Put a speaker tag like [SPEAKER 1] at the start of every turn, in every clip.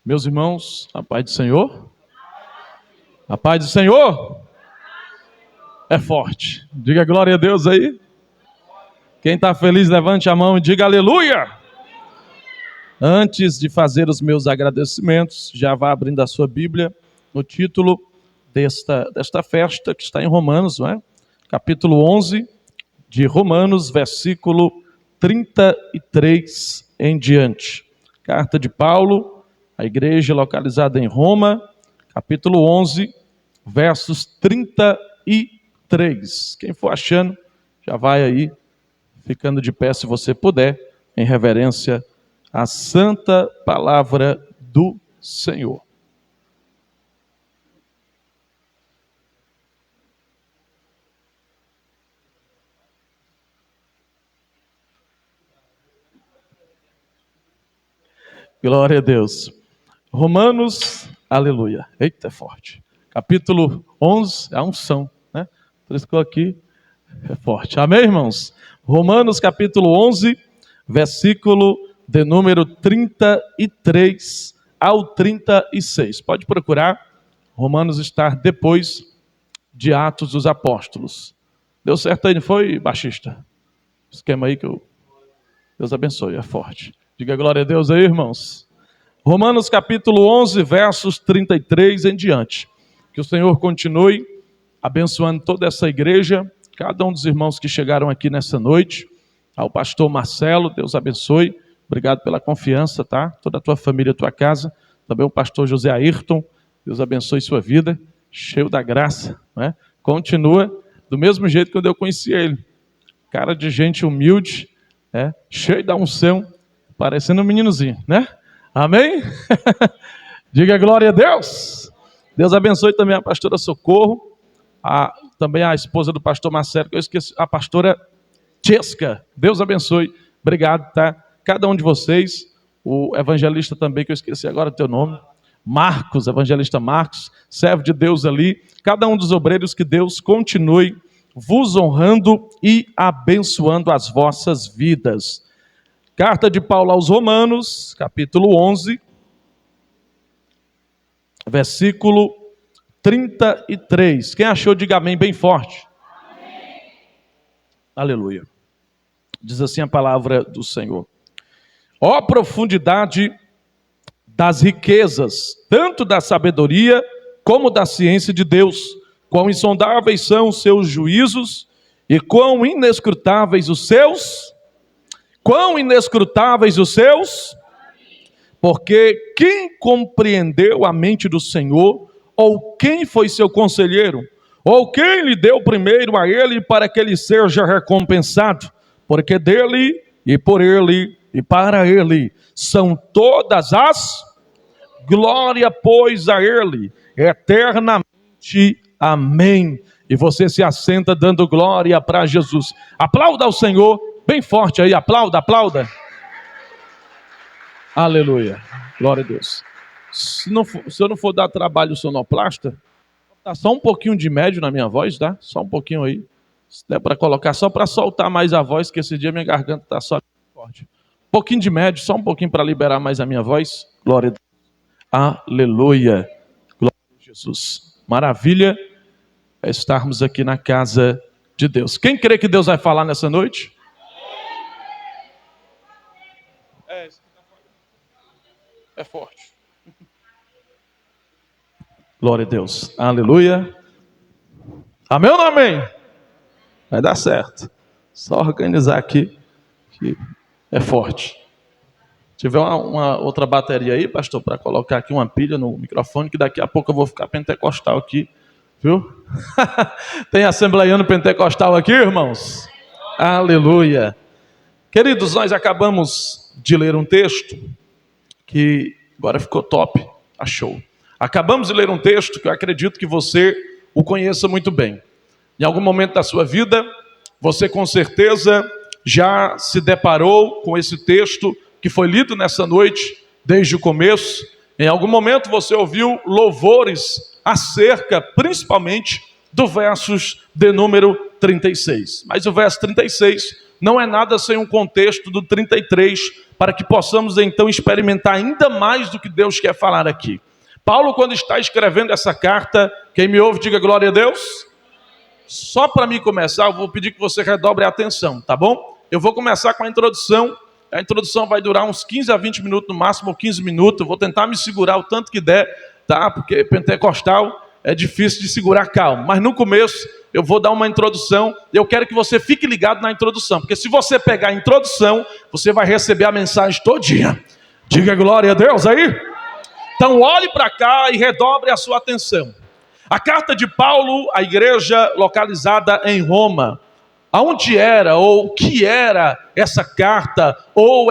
[SPEAKER 1] Meus irmãos, a paz do Senhor? A paz do Senhor é forte. Diga glória a Deus aí. Quem está feliz, levante a mão e diga aleluia. Antes de fazer os meus agradecimentos, já vá abrindo a sua Bíblia no título desta festa que está em Romanos, não é? Capítulo 11 de Romanos, versículo 33 em diante. Carta de Paulo, a igreja localizada em Roma, capítulo 11, versos 33. Quem for achando, já vai aí, ficando de pé se você puder, em reverência à santa palavra do Senhor. Glória a Deus. Romanos, aleluia. Eita, é forte. Capítulo 11, a unção, né? Triscou aqui, é forte. Amém, irmãos? Romanos, capítulo 11, versículo de número 33 ao 36. Pode procurar. Romanos está depois de Atos dos Apóstolos. Deu certo aí, não foi, baixista? Esquema aí que Deus abençoe, é forte. Diga glória a Deus aí, irmãos. Romanos capítulo 11, versos 33 em diante. Que o Senhor continue abençoando toda essa igreja, cada um dos irmãos que chegaram aqui nessa noite. Ao pastor Marcelo, Deus abençoe. Obrigado pela confiança, tá? Toda a tua família, tua casa. Também o pastor José Ayrton, Deus abençoe sua vida. Cheio da graça, né? Continua do mesmo jeito que quando eu conheci ele. Cara de gente humilde, né? Cheio da unção, parecendo um meninozinho, né? Amém? Diga glória a Deus. Deus abençoe também a pastora Socorro, também a esposa do pastor Marcelo, que eu esqueci, a pastora Chesca. Deus abençoe. Obrigado, tá? Cada um de vocês, o evangelista também, que eu esqueci agora o teu nome, Marcos, evangelista Marcos, servo de Deus ali, cada um dos obreiros, que Deus continue vos honrando e abençoando as vossas vidas. Carta de Paulo aos Romanos, capítulo 11, versículo 33. Quem achou, diga amém bem forte. Amém. Aleluia. Diz assim a palavra do Senhor. Ó profundidade das riquezas, tanto da sabedoria como da ciência de Deus, quão insondáveis são os seus juízos e quão inescrutáveis os seus... Quão inescrutáveis os seus? Porque quem compreendeu a mente do Senhor? Ou quem foi seu conselheiro? Ou quem lhe deu primeiro a ele para que ele seja recompensado? Porque dele e por ele e para ele são todas as glória, pois a ele eternamente. Amém. E você se assenta dando glória para Jesus. Aplauda ao Senhor. Bem forte aí, aplauda, aplauda. Aleluia, glória a Deus. Se eu não for dar trabalho sonoplasta, tá só um pouquinho de médio na minha voz, tá? Só um pouquinho aí. Se der para colocar, só para soltar mais a voz, que esse dia minha garganta tá só forte. Um pouquinho de médio, só um pouquinho para liberar mais a minha voz. Glória a Deus. Aleluia, glória a Jesus. Maravilha é estarmos aqui na casa de Deus. Quem crê que Deus vai falar nessa noite? É forte. Glória a Deus. Aleluia. Amém ou não amém? Vai dar certo. Só organizar aqui que é forte. Se tiver uma outra bateria aí, pastor, para colocar aqui uma pilha no microfone, que daqui a pouco eu vou ficar pentecostal aqui, viu? Tem assembleiano pentecostal aqui, irmãos? Aleluia. Queridos, nós acabamos de ler um texto que agora ficou top, achou. Acabamos de ler um texto que eu acredito que você o conheça muito bem. Em algum momento da sua vida, você com certeza já se deparou com esse texto que foi lido nessa noite, desde o começo. Em algum momento você ouviu louvores acerca, principalmente, do versos de número 36. Mas o verso 36 não é nada sem um contexto do 33, para que possamos então experimentar ainda mais do que Deus quer falar aqui. Paulo, quando está escrevendo essa carta, quem me ouve, diga glória a Deus. Só para mim começar, eu vou pedir que você redobre a atenção, tá bom? Eu vou começar com a introdução vai durar uns 15 a 20 minutos, no máximo 15 minutos, eu vou tentar me segurar o tanto que der, tá? Porque pentecostal é difícil de segurar calmo, mas no começo eu vou dar uma introdução, e eu quero que você fique ligado na introdução, porque se você pegar a introdução, você vai receber a mensagem todinha. Diga glória a Deus aí. Então olhe para cá e redobre a sua atenção. A carta de Paulo à igreja localizada em Roma. Aonde era, ou o que era essa carta, ou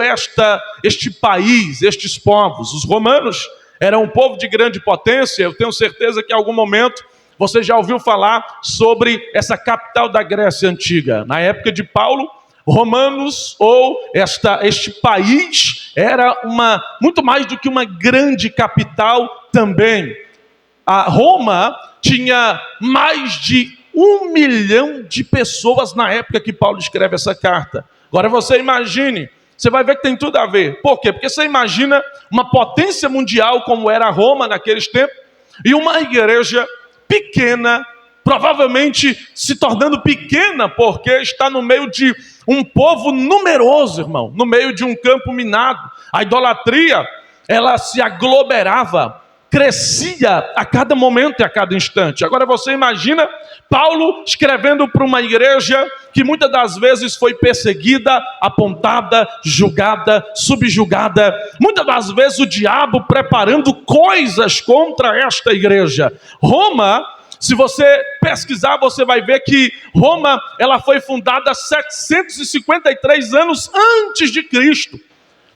[SPEAKER 1] este país, estes povos? Os romanos eram um povo de grande potência. Eu tenho certeza que em algum momento você já ouviu falar sobre essa capital da Grécia Antiga. Na época de Paulo, romanos, ou este país, era muito mais do que uma grande capital também. A Roma tinha mais de 1 milhão de pessoas na época que Paulo escreve essa carta. Agora você imagine, você vai ver que tem tudo a ver. Por quê? Porque você imagina uma potência mundial como era Roma naqueles tempos, e uma igreja pequena, provavelmente se tornando pequena porque está no meio de um povo numeroso, irmão, no meio de um campo minado. A idolatria, ela se aglomerava, crescia a cada momento e a cada instante. Agora você imagina Paulo escrevendo para uma igreja que muitas das vezes foi perseguida, apontada, julgada, subjugada. Muitas das vezes o diabo preparando coisas contra esta igreja. Roma, se você pesquisar, você vai ver que Roma, ela foi fundada 753 anos antes de Cristo.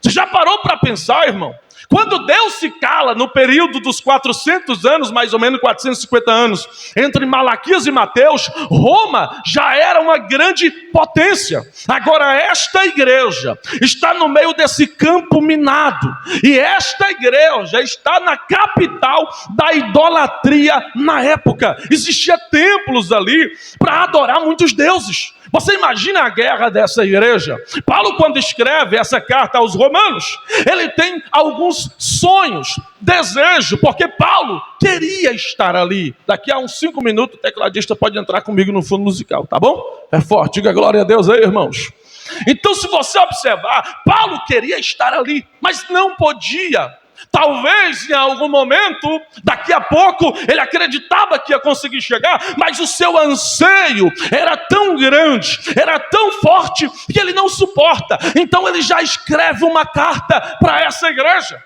[SPEAKER 1] Você já parou para pensar, irmão? Quando Deus se cala no período dos 400 anos, mais ou menos 450 anos, entre Malaquias e Mateus, Roma já era uma grande potência. Agora esta igreja está no meio desse campo minado, e esta igreja está na capital da idolatria na época. Existia templos ali para adorar muitos deuses. Você imagina a guerra dessa igreja? Paulo, quando escreve essa carta aos romanos, ele tem alguns sonhos, desejo, porque Paulo queria estar ali. Daqui a uns 5 minutos o tecladista pode entrar comigo no fundo musical, tá bom? É forte, diga glória a Deus aí, irmãos. Então, se você observar, Paulo queria estar ali, mas não podia. Talvez em algum momento, daqui a pouco, ele acreditava que ia conseguir chegar, mas o seu anseio era tão grande, era tão forte, que ele não suporta. Então ele já escreve uma carta para essa igreja.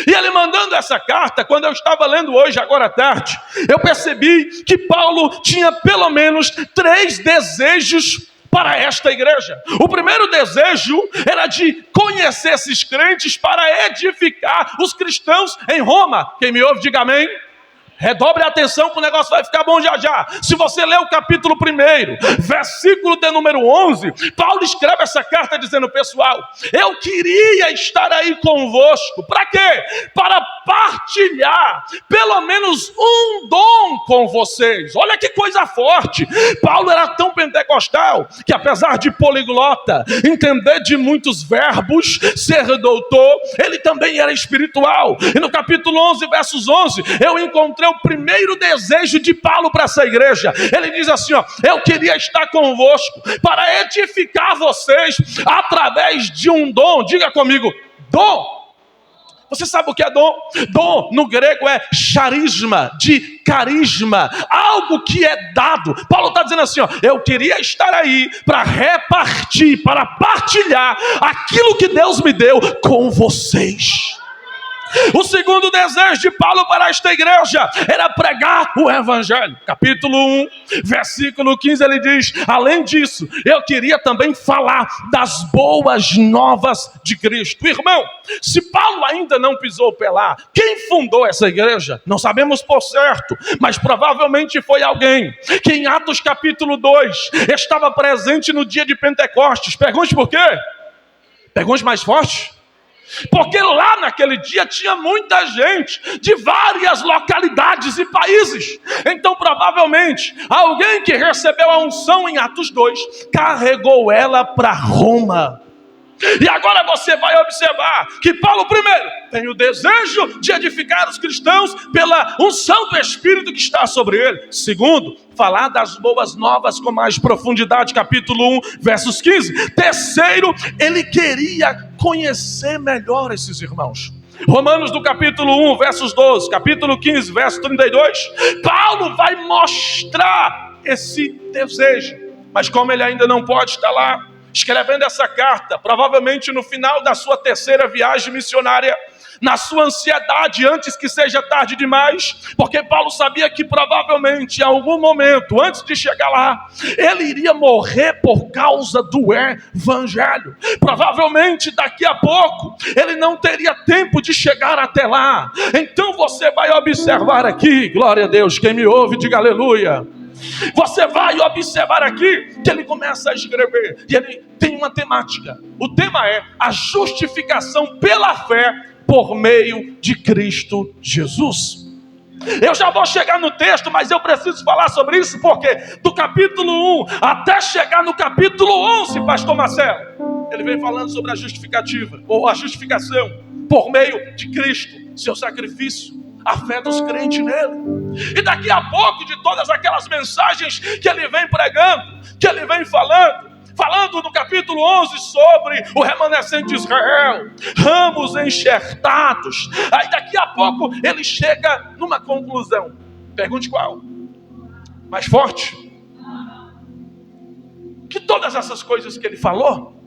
[SPEAKER 1] E ele mandando essa carta, quando eu estava lendo hoje, agora à tarde, eu percebi que Paulo tinha pelo menos 3 desejos para esta igreja. O primeiro desejo era de conhecer esses crentes para edificar os cristãos em Roma. Quem me ouve, diga amém. Redobre a atenção que o negócio vai ficar bom já já. Se você ler o capítulo 1, versículo de número 11, Paulo escreve essa carta dizendo: pessoal, eu queria estar aí convosco. Para quê? Para partilhar pelo menos um dom com vocês. Olha que coisa forte. Paulo era tão pentecostal que, apesar de poliglota, entender de muitos verbos, ser doutor, ele também era espiritual. E no capítulo 11, versos 11, eu encontrei o primeiro desejo de Paulo para essa igreja. Ele diz assim, ó: eu queria estar convosco para edificar vocês através de um dom. Diga comigo, dom. Você sabe o que é dom? Dom no grego é charisma, de carisma, algo que é dado. Paulo está dizendo assim, ó: eu queria estar aí para repartir, para partilhar aquilo que Deus me deu com vocês. O segundo desejo de Paulo para esta igreja era pregar o evangelho. Capítulo 1, versículo 15, ele diz: além disso, eu queria também falar das boas novas de Cristo. Irmão, se Paulo ainda não pisou o pé lá, quem fundou essa igreja? Não sabemos por certo, mas provavelmente foi alguém que em Atos capítulo 2 estava presente no dia de Pentecostes. Pergunte por quê? Pergunte mais forte. Porque lá naquele dia tinha muita gente de várias localidades e países. Então provavelmente alguém que recebeu a unção em Atos 2 carregou ela para Roma. E agora você vai observar que Paulo, primeiro, tem o desejo de edificar os cristãos pela unção do Espírito que está sobre ele. Segundo, falar das boas novas com mais profundidade, capítulo 1, versos 15. Terceiro, ele queria conhecer melhor esses irmãos. Romanos do capítulo 1, versos 12, capítulo 15, verso 32. Paulo vai mostrar esse desejo. Mas como ele ainda não pode estar lá, escrevendo essa carta, provavelmente no final da sua terceira viagem missionária, na sua ansiedade, antes que seja tarde demais, porque Paulo sabia que provavelmente em algum momento, antes de chegar lá, ele iria morrer por causa do evangelho. Provavelmente daqui a pouco, ele não teria tempo de chegar até lá. Então você vai observar aqui, glória a Deus, quem me ouve, diga aleluia. Você vai observar aqui que ele começa a escrever, e ele tem uma temática. O tema é a justificação pela fé por meio de Cristo Jesus. Eu já vou chegar no texto, mas eu preciso falar sobre isso, porque do capítulo 1 até chegar no capítulo 11, pastor Marcelo, ele vem falando sobre a justificativa, ou a justificação por meio de Cristo, seu sacrifício, a fé dos crentes nele. E daqui a pouco, de todas aquelas mensagens que ele vem pregando, que ele vem falando no capítulo 11 sobre o remanescente de Israel, ramos enxertados. Aí daqui a pouco ele chega numa conclusão. Pergunte qual? Mais forte? Que todas essas coisas que ele falou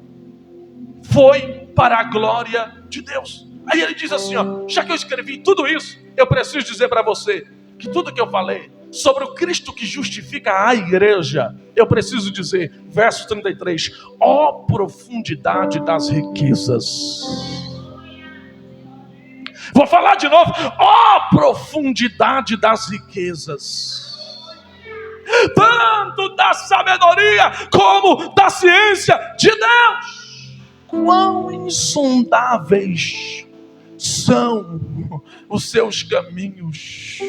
[SPEAKER 1] foi para a glória de Deus. Aí ele diz assim, ó, já que eu escrevi tudo isso, eu preciso dizer para você que tudo que eu falei sobre o Cristo que justifica a igreja, eu preciso dizer, verso 33, ó profundidade das riquezas. Vou falar de novo, ó profundidade das riquezas, tanto da sabedoria como da ciência de Deus. Quão insondáveis são os seus caminhos.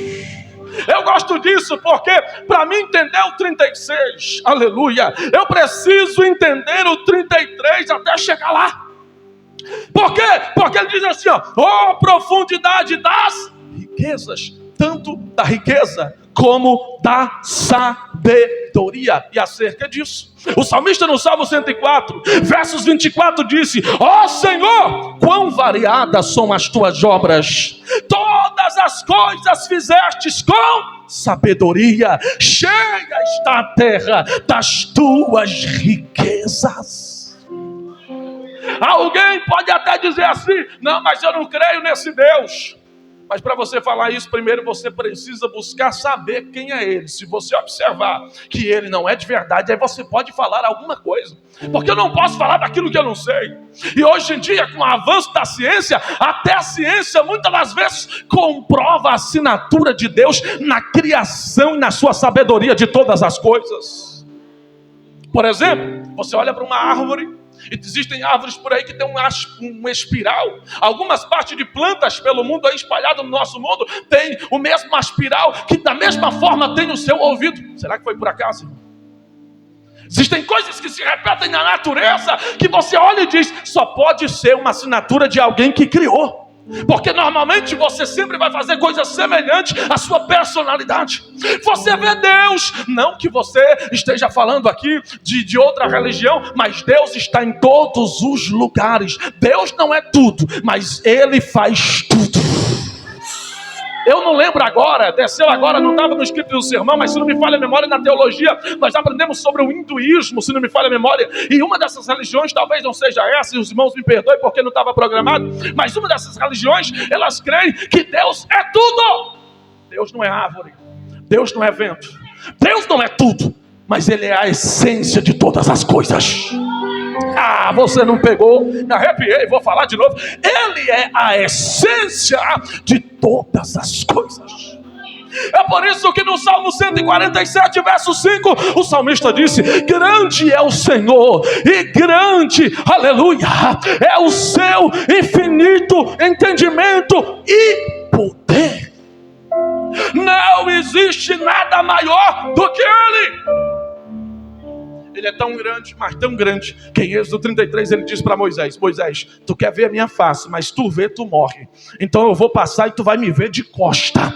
[SPEAKER 1] Eu gosto disso porque para mim entender o 36, aleluia, eu preciso entender o 33 até chegar lá. Por quê? Porque ele diz assim, ó profundidade das riquezas, tanto da riqueza como da sabedoria. E acerca disso, o salmista no Salmo 104, versos 24 disse, ó Senhor, quão variadas são as tuas obras, todas as coisas fizestes com sabedoria, cheia está a terra das tuas riquezas. Alguém pode até dizer assim, não, mas eu não creio nesse Deus. Mas para você falar isso, primeiro você precisa buscar saber quem é ele. Se você observar que ele não é de verdade, aí você pode falar alguma coisa. Porque eu não posso falar daquilo que eu não sei. E hoje em dia, com o avanço da ciência, até a ciência muitas das vezes comprova a assinatura de Deus na criação e na sua sabedoria de todas as coisas. Por exemplo, você olha para uma árvore, e existem árvores por aí que tem uma espiral. Algumas partes de plantas pelo mundo aí espalhadas no nosso mundo tem o mesmo espiral, que da mesma forma tem o seu ouvido. Será que foi por acaso? Existem coisas que se repetem na natureza que você olha e diz, só pode ser uma assinatura de alguém que criou. Porque normalmente você sempre vai fazer coisas semelhantes à sua personalidade. Você vê Deus, não que você esteja falando aqui de outra religião, mas Deus está em todos os lugares. Deus não é tudo, mas Ele faz tudo. Eu não lembro agora, desceu agora, não estava no escrito do sermão, mas se não me falha a memória, na teologia, nós aprendemos sobre o hinduísmo, se não me falha a memória, e uma dessas religiões, talvez não seja essa, e os irmãos me perdoem porque não estava programado, mas uma dessas religiões, elas creem que Deus é tudo. Deus não é árvore, Deus não é vento, Deus não é tudo, mas Ele é a essência de todas as coisas. Ah, você não pegou, me arrepiei, vou falar de novo. Ele é a essência de todas as coisas. É por isso que no Salmo 147, verso 5, o salmista disse, grande é o Senhor e grande, aleluia, é o seu infinito entendimento e poder. Não existe nada maior do que Ele. Ele é tão grande, mas tão grande, que em Êxodo 33 ele diz para Moisés: Moisés, tu quer ver a minha face, mas tu vê, tu morre. Então eu vou passar e tu vai me ver de costa.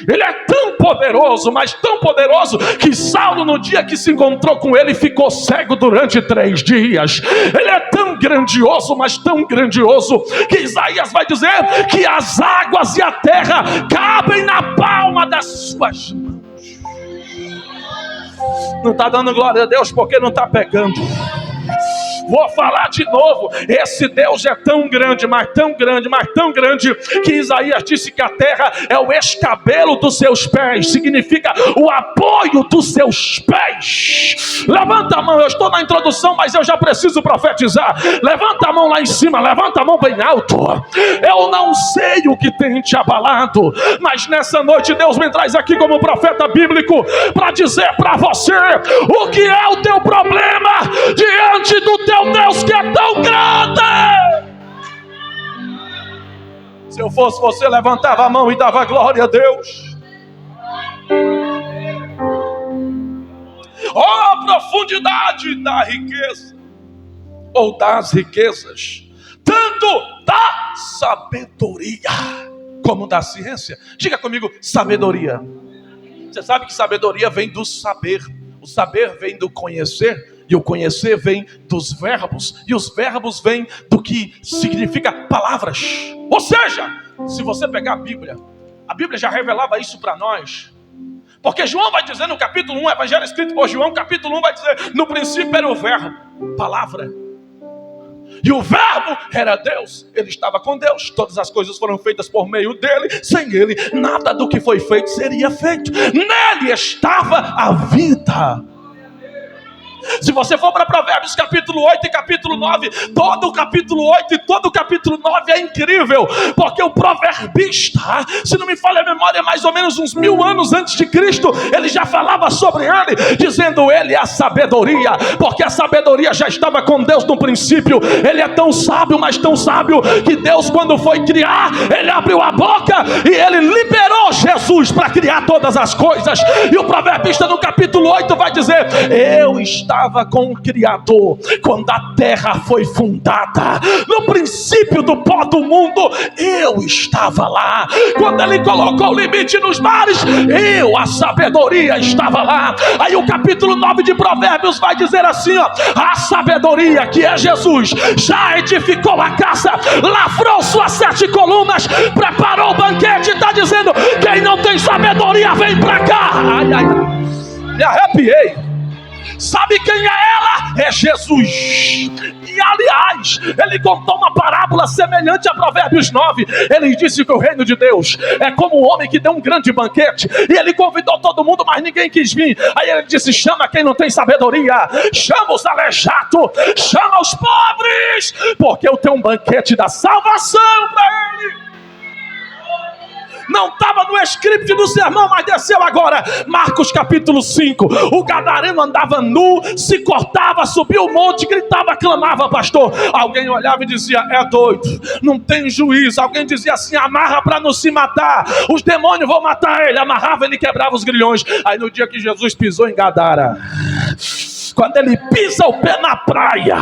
[SPEAKER 1] Ele é tão poderoso, mas tão poderoso, que Saulo, no dia que se encontrou com ele, ficou cego durante 3 dias. Ele é tão grandioso, mas tão grandioso, que Isaías vai dizer que as águas e a terra cabem na palma das suas mãos. Não está dando glória a Deus porque não está pegando. Vou falar de novo. Esse Deus é tão grande, mas tão grande, mas tão grande, que Isaías disse que a terra é o escabelo dos seus pés. Significa o apoio dos seus pés. Levanta a mão. Eu estou na introdução, mas eu já preciso profetizar. Levanta a mão lá em cima. Levanta a mão bem alto. Eu não sei o que tem te abalado, mas nessa noite Deus me traz aqui como profeta bíblico para dizer para você o que é o teu problema diante do teu Deus que é tão grande. Se eu fosse você, levantava a mão e dava glória a Deus. Oh, profundidade da riqueza, ou das riquezas, tanto da sabedoria como da ciência. Diga comigo, sabedoria. Você sabe que sabedoria vem do saber. O saber vem do conhecer. E o conhecer vem dos verbos. E os verbos vêm do que significa palavras. Ou seja, se você pegar a Bíblia já revelava isso para nós. Porque João vai dizer no capítulo 1, o evangelho escrito por João, capítulo 1 vai dizer: no princípio era o verbo, palavra. E o verbo era Deus. Ele estava com Deus. Todas as coisas foram feitas por meio dele. Sem ele, nada do que foi feito seria feito. Nele estava a vida. Se você for para Provérbios capítulo 8 e capítulo 9, todo o capítulo 8 e todo o capítulo 9 é incrível, porque o proverbista, se não me falha a memória, mais ou menos uns 1000 anos antes de Cristo, ele já falava sobre ele, dizendo: ele é a sabedoria, porque a sabedoria já estava com Deus no princípio. Ele é tão sábio, mas tão sábio, que Deus, quando foi criar, ele abriu a boca e ele liberou Jesus para criar todas as coisas. E o proverbista no capítulo 8 vai dizer: eu estava com o Criador quando a terra foi fundada. No princípio do pó do mundo, eu estava lá. Quando ele colocou o limite nos mares, eu, a sabedoria, estava lá. Aí o capítulo 9 de Provérbios vai dizer assim, ó: a sabedoria, que é Jesus, já edificou a casa, lavrou suas 7 colunas, preparou o banquete. Está dizendo: quem não tem sabedoria, vem pra cá. Ai, ai, me arrepiei. Sabe quem é ela? É Jesus. E aliás, ele contou uma parábola semelhante a Provérbios 9. Ele disse que o reino de Deus é como um homem que deu um grande banquete, e ele convidou todo mundo, mas ninguém quis vir. Aí ele disse: chama quem não tem sabedoria, chama os aleijados, chama os pobres, porque eu tenho um banquete da salvação para ele. Não estava no script do sermão, mas desceu agora. Marcos capítulo 5. O gadareno andava nu, se cortava, subia o monte, gritava, clamava: pastor. Alguém olhava e dizia: é doido, não tem juízo. Alguém dizia assim: amarra para não se matar, os demônios vão matar ele. Amarrava, ele quebrava os grilhões. Aí no dia que Jesus pisou em Gadara, quando ele pisa o pé na praia,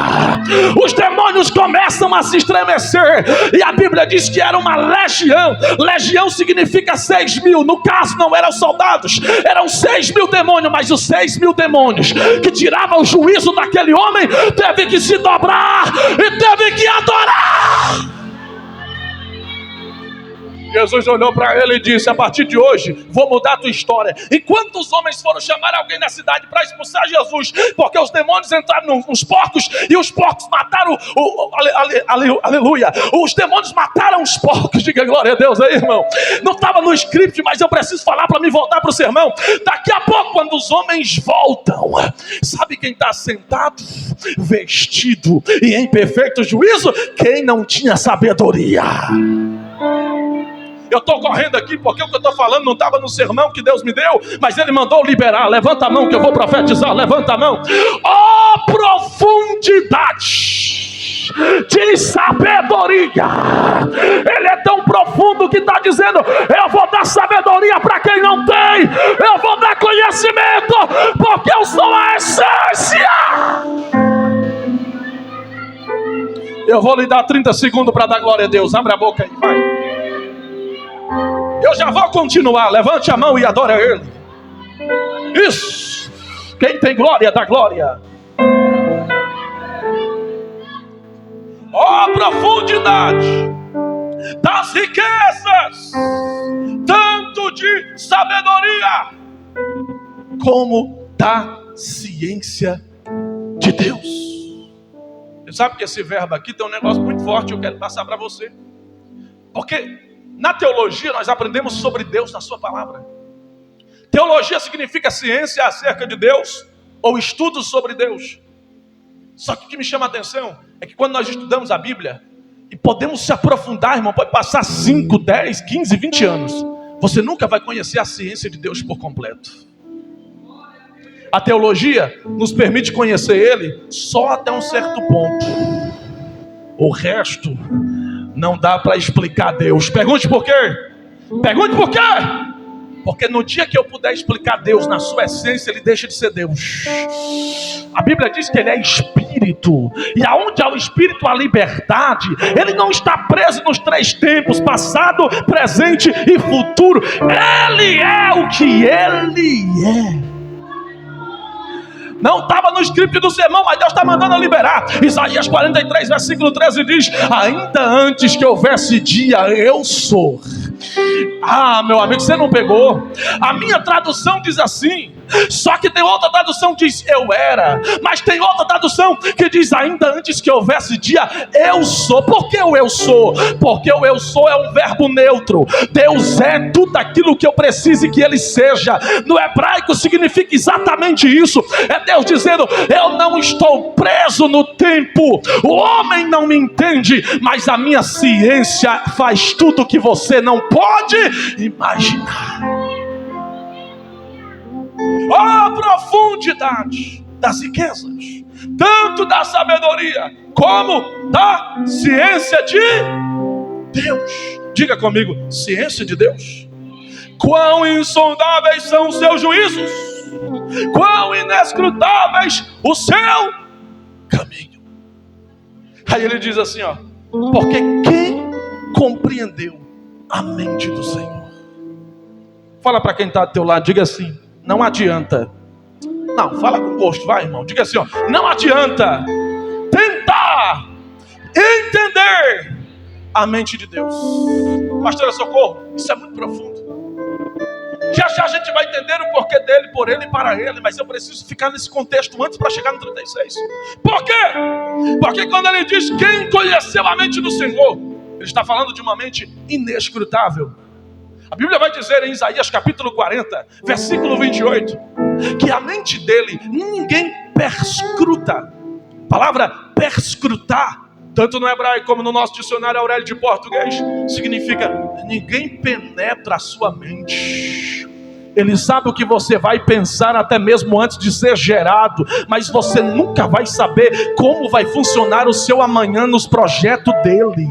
[SPEAKER 1] os demônios começam a se estremecer. E a Bíblia diz que era uma legião. Legião significa 6.000. No caso não eram soldados, eram 6.000 demônios. Mas os 6.000 demônios que tiravam o juízo daquele homem teve que se dobrar e teve que adorar. Jesus olhou para ele e disse: a partir de hoje vou mudar a tua história. E quantos homens foram chamar alguém na cidade para expulsar Jesus? Porque os demônios entraram nos porcos e os porcos mataram aleluia. Os demônios mataram os porcos. Diga glória a Deus aí, irmão. Não estava no script, mas eu preciso falar para me voltar para o sermão. Daqui a pouco, quando os homens voltam, sabe quem está sentado, vestido e em perfeito juízo? Quem não tinha sabedoria. Eu estou correndo aqui porque o que eu estou falando não estava no sermão que Deus me deu, mas Ele mandou liberar. Levanta a mão que eu vou profetizar. Levanta a mão. Oh, profundidade de sabedoria! Ele é tão profundo que está dizendo: eu vou dar sabedoria para quem não tem, eu vou dar conhecimento, porque eu sou a essência. Eu vou lhe dar 30 segundos para dar glória a Deus. Abre a boca aí, vai. Eu já vou continuar. Levante a mão e adore a Ele. Isso. Quem tem glória, dá glória. Ó profundidade das riquezas, tanto de sabedoria como da ciência de Deus. Você sabe que esse verbo aqui tem um negócio muito forte que eu quero passar para você. Porque na teologia nós aprendemos sobre Deus na sua palavra. Teologia significa ciência acerca de Deus ou estudos sobre Deus. Só que o que me chama a atenção é que quando nós estudamos a Bíblia e podemos se aprofundar, irmão, pode passar 5, 10, 15, 20 anos, você nunca vai conhecer a ciência de Deus por completo. A teologia nos permite conhecer Ele só até um certo ponto. O resto não dá para explicar Deus. Pergunte por quê? Pergunte por quê? Porque no dia que eu puder explicar Deus na sua essência, Ele deixa de ser Deus. A Bíblia diz que Ele é Espírito. E aonde há o Espírito, há liberdade. Ele não está preso nos 3 tempos, passado, presente e futuro. Ele é o que Ele é. Não estava no script do sermão, mas Deus está mandando liberar. Isaías 43, versículo 13 diz: ainda antes que houvesse dia, eu sou. Ah, meu amigo, você não pegou? A minha tradução diz assim. Só que tem outra tradução que diz eu era. Mas tem outra tradução que diz ainda antes que houvesse dia, eu sou. Por que o eu sou? Porque o eu sou é um verbo neutro. Deus é tudo aquilo que eu preciso que Ele seja. No hebraico significa exatamente isso. É Deus dizendo: eu não estou preso no tempo. O homem não me entende, mas a minha ciência faz tudo que você não pode imaginar. Ó profundidade das riquezas, tanto da sabedoria como da ciência de Deus. Diga comigo: ciência de Deus. Quão insondáveis são os seus juízos, quão inescrutáveis o seu caminho. Aí ele diz assim, ó: porque quem compreendeu a mente do Senhor? Fala para quem está do teu lado, diga assim: não adianta. Não, fala com gosto, vai, irmão. Diga assim, ó: não adianta tentar entender a mente de Deus. Pastora Socorro, isso é muito profundo. Já já a gente vai entender o porquê dele, por ele e para ele. Mas eu preciso ficar nesse contexto antes para chegar no 36. Por quê? Porque quando ele diz quem conheceu a mente do Senhor, ele está falando de uma mente inescrutável. A Bíblia vai dizer em Isaías capítulo 40, versículo 28, que a mente dele ninguém perscruta. A palavra perscrutar, tanto no hebraico como no nosso dicionário Aurélio de português, significa ninguém penetra a sua mente. Ele sabe o que você vai pensar até mesmo antes de ser gerado, mas você nunca vai saber como vai funcionar o seu amanhã nos projetos dele.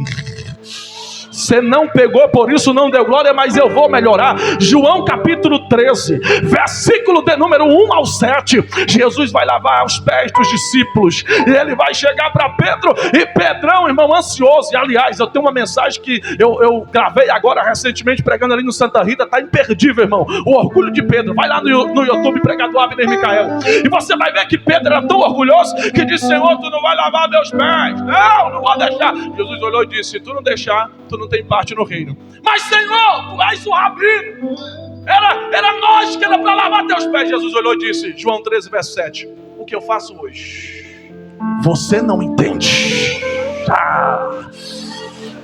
[SPEAKER 1] Você não pegou, por isso não deu glória, mas eu vou melhorar. João capítulo 13, versículo de número 1 ao 7. Jesus vai lavar os pés dos discípulos. E ele vai chegar para Pedro. E Pedrão, irmão, ansioso. E aliás, eu tenho uma mensagem que eu gravei agora recentemente, pregando ali no Santa Rita. Está imperdível, irmão. O orgulho de Pedro. Vai lá no YouTube, pregador Abner Micael. E você vai ver que Pedro era tão orgulhoso que disse: Senhor, tu não vai lavar meus pés. Não vou deixar. Jesus olhou e disse: se tu não deixar, tu não tem parte no reino. Mas Senhor, tu és o rabino. Era nós que era para lavar teus pés. Jesus olhou e disse, João 13, verso 7: o que eu faço hoje você não entende,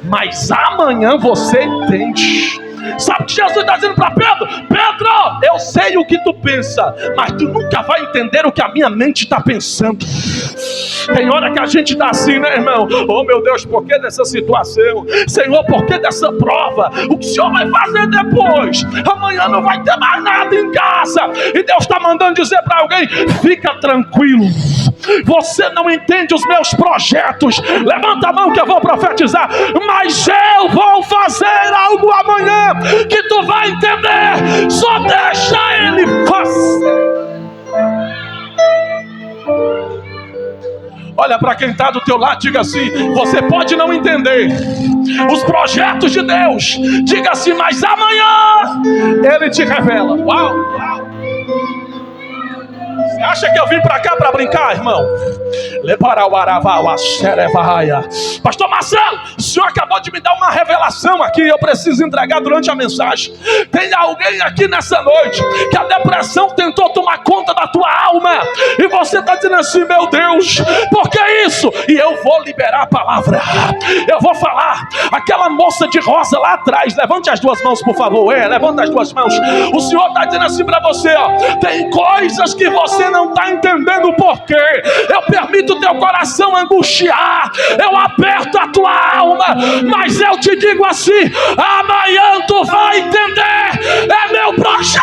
[SPEAKER 1] mas amanhã você entende. Sabe o que Jesus está dizendo para Pedro? Pedro, eu sei o que tu pensa, mas tu nunca vai entender o que a minha mente está pensando. Tem hora que a gente está assim, né, irmão? Oh meu Deus, por que dessa situação? Senhor, por que dessa prova? O que o Senhor vai fazer depois? Amanhã não vai ter mais nada em casa. E Deus está mandando dizer para alguém: fica tranquilo, você não entende os meus projetos. Levanta a mão que eu vou profetizar. Mas eu vou fazer algo amanhã que tu vai entender. Só deixa Ele fazer. Olha para quem está do teu lado, diga assim: você pode não entender os projetos de Deus, diga assim, mas amanhã Ele te revela. Uau, uau. Você acha que eu vim para cá para brincar, irmão? Pastor Marcelo, o senhor acabou de me dar uma revelação aqui, eu preciso entregar durante a mensagem. Tem alguém aqui nessa noite que a depressão tentou tomar conta da tua alma, e você está dizendo assim: meu Deus, por que isso? E eu vou liberar a palavra, eu vou falar. Aquela moça de rosa lá atrás, levante as duas mãos, por favor. Levanta as duas mãos. O Senhor está dizendo assim para você, ó: tem coisas que você não está entendendo por quê. Eu permito o teu coração angustiar, eu aperto a tua alma, mas eu te digo assim: amanhã tu vai entender. É meu projeto.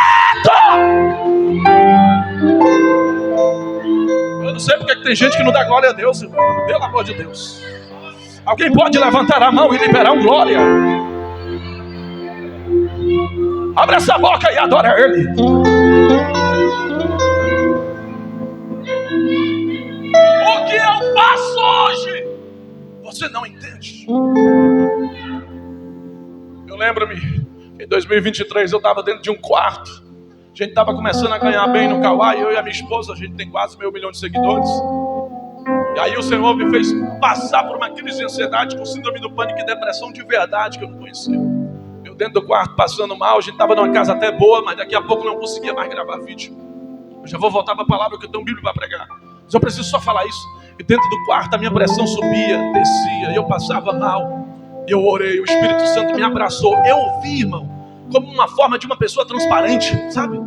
[SPEAKER 1] Eu não sei porque que tem gente que não dá glória a Deus, irmão. Pelo amor de Deus. Alguém pode levantar a mão e liberar um glória? Abre essa boca e adora Ele. O que eu faço hoje, você não entende. Eu lembro-me, em 2023 eu estava dentro de um quarto. A gente estava começando a ganhar bem no Kauai, eu e a minha esposa, a gente tem quase 500 mil de seguidores. E aí o Senhor me fez passar por uma crise de ansiedade com síndrome do pânico e depressão de verdade que eu não conhecia. Eu dentro do quarto passando mal, a gente estava numa casa até boa, mas daqui a pouco não conseguia mais gravar vídeo. Eu já vou voltar para a palavra que eu tenho Bíblia para pregar. Mas eu preciso só falar isso. E dentro do quarto a minha pressão subia, descia, e eu passava mal. E eu orei, o Espírito Santo me abraçou. Eu vi, irmão, como uma forma de uma pessoa transparente, sabe?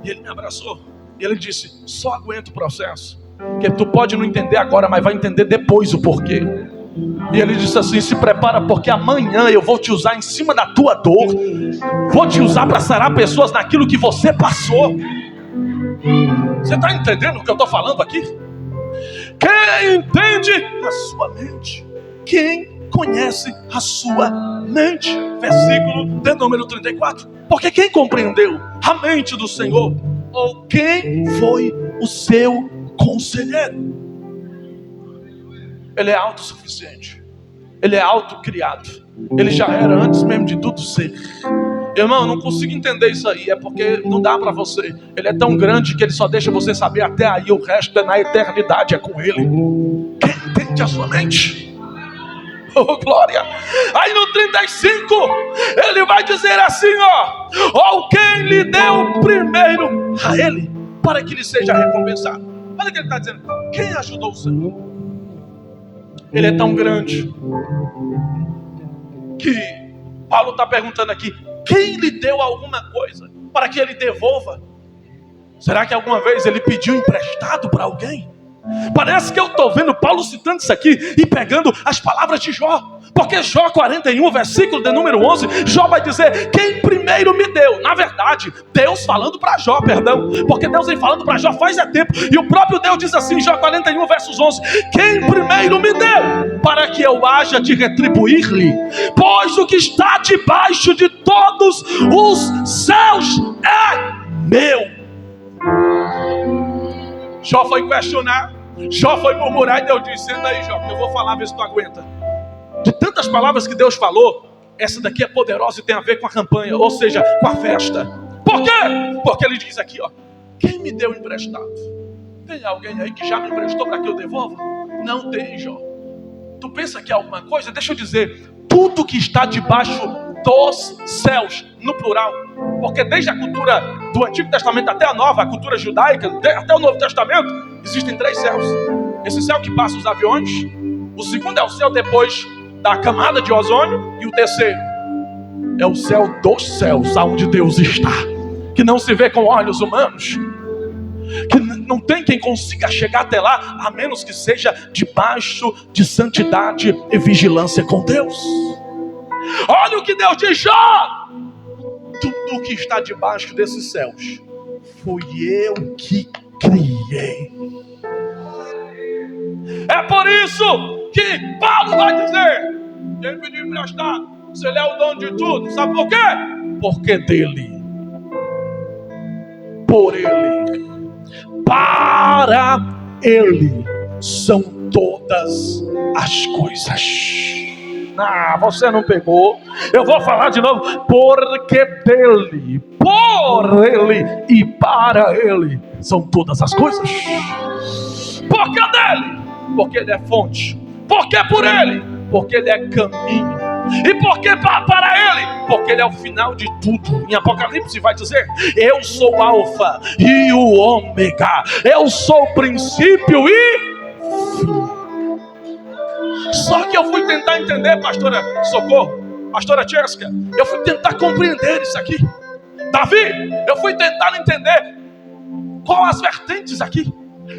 [SPEAKER 1] E Ele me abraçou. E Ele disse: só aguenta o processo, que tu pode não entender agora, mas vai entender depois o porquê. E Ele disse assim: se prepara, porque amanhã eu vou te usar em cima da tua dor. Vou te usar para sarar pessoas naquilo que você passou. Você está entendendo o que eu estou falando aqui? Quem entende a sua mente? Quem conhece a sua mente? Versículo de número 34. Porque quem compreendeu a mente do Senhor? Ou quem foi o seu conselheiro? Ele é autossuficiente. Ele é autocriado. Ele já era antes mesmo de tudo ser. Irmão, eu não consigo entender isso aí. É porque não dá para você. Ele é tão grande que Ele só deixa você saber até aí. O resto é na eternidade, é com Ele. Quem entende a sua mente? Oh, glória. Aí no 35 Ele vai dizer assim, ó: ou quem lhe deu primeiro a Ele, para que Ele seja recompensado. Olha o que Ele está dizendo: quem ajudou o Senhor? Ele é tão grande que Paulo está perguntando aqui: quem lhe deu alguma coisa para que Ele devolva? Será que alguma vez Ele pediu emprestado para alguém? Parece que eu estou vendo Paulo citando isso aqui e pegando as palavras de Jó. Porque Jó 41, versículo de número 11, Jó vai dizer: quem primeiro me deu. Na verdade, Deus falando para Jó, perdão. Porque Deus vem falando para Jó faz tempo. E o próprio Deus diz assim, Jó 41, versos 11: quem primeiro me deu, para que eu haja de retribuir-lhe. Pois o que está debaixo de todos os céus é meu. Jó foi questionar, Jó foi murmurar, e Deus disse: senta aí, Jó, que eu vou falar, vê se tu aguenta. De tantas palavras que Deus falou, essa daqui é poderosa e tem a ver com a campanha, ou seja, com a festa. Por quê? Porque Ele diz aqui, ó: quem me deu emprestado? Tem alguém aí que já me emprestou para que eu devolva? Não tem, Jó. Tu pensa que é alguma coisa? Deixa eu dizer, tudo que está debaixo dos céus, no plural, porque desde a cultura do Antigo Testamento até a Nova, a cultura judaica, até o Novo Testamento, existem 3 céus. Esse céu que passa os aviões, o segundo é o céu depois da camada de ozônio, e o terceiro é o céu dos céus, aonde Deus está, que não se vê com olhos humanos, que não tem quem consiga chegar até lá, a menos que seja debaixo de santidade e vigilância com Deus. Olha o que Deus diz: Jó, tudo que está debaixo desses céus fui eu que criei. É por isso que Paulo vai dizer: quem pediu emprestado, se Ele é o dono de tudo, sabe por quê? Porque dele, por Ele, para Ele são todas as coisas. Você não pegou. Eu vou falar de novo. Porque dele, por ele e para ele são todas as coisas. Porque dele, porque ele é fonte. Porque por ele, porque ele é caminho. E porque para ele, porque ele é o final de tudo. Em Apocalipse vai dizer: eu sou o Alfa e o Ômega, eu sou o princípio e fim. Só que eu fui tentar entender, pastora Socorro, pastora Tcheska, eu fui tentar compreender isso aqui. Davi, eu fui tentar entender qual as vertentes aqui.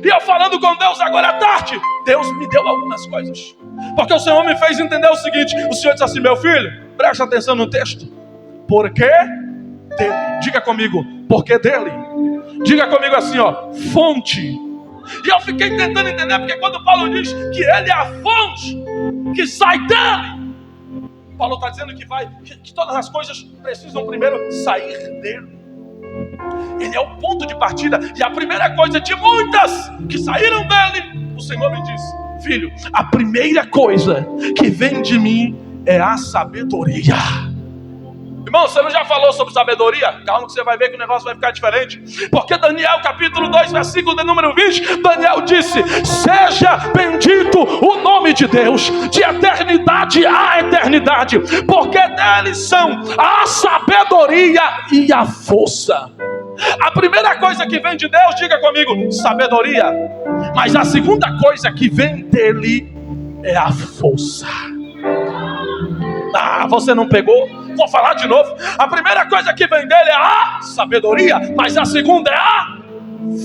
[SPEAKER 1] E eu falando com Deus agora à tarde, Deus me deu algumas coisas. Porque o Senhor me fez entender o seguinte: o Senhor disse assim: meu filho, preste atenção no texto. Porque dele. Diga comigo, porque dele. Diga comigo assim, ó, fonte. E eu fiquei tentando entender, porque quando Paulo diz que ele é a fonte que sai dele, Paulo está dizendo que todas as coisas precisam primeiro sair dele. Ele é o ponto de partida. E a primeira coisa de muitas que saíram dele, o Senhor me disse: filho, a primeira coisa que vem de mim é a sabedoria. Irmão, você não já falou sobre sabedoria? Calma que você vai ver que o negócio vai ficar diferente. Porque Daniel capítulo 2, versículo de número 20, Daniel disse: seja bendito o nome de Deus, de eternidade a eternidade, porque dele são a sabedoria e a força. A primeira coisa que vem de Deus, diga comigo, sabedoria. Mas a segunda coisa que vem dele é a força. Você não pegou? Vou falar de novo. A primeira coisa que vem dele é a sabedoria, mas a segunda é a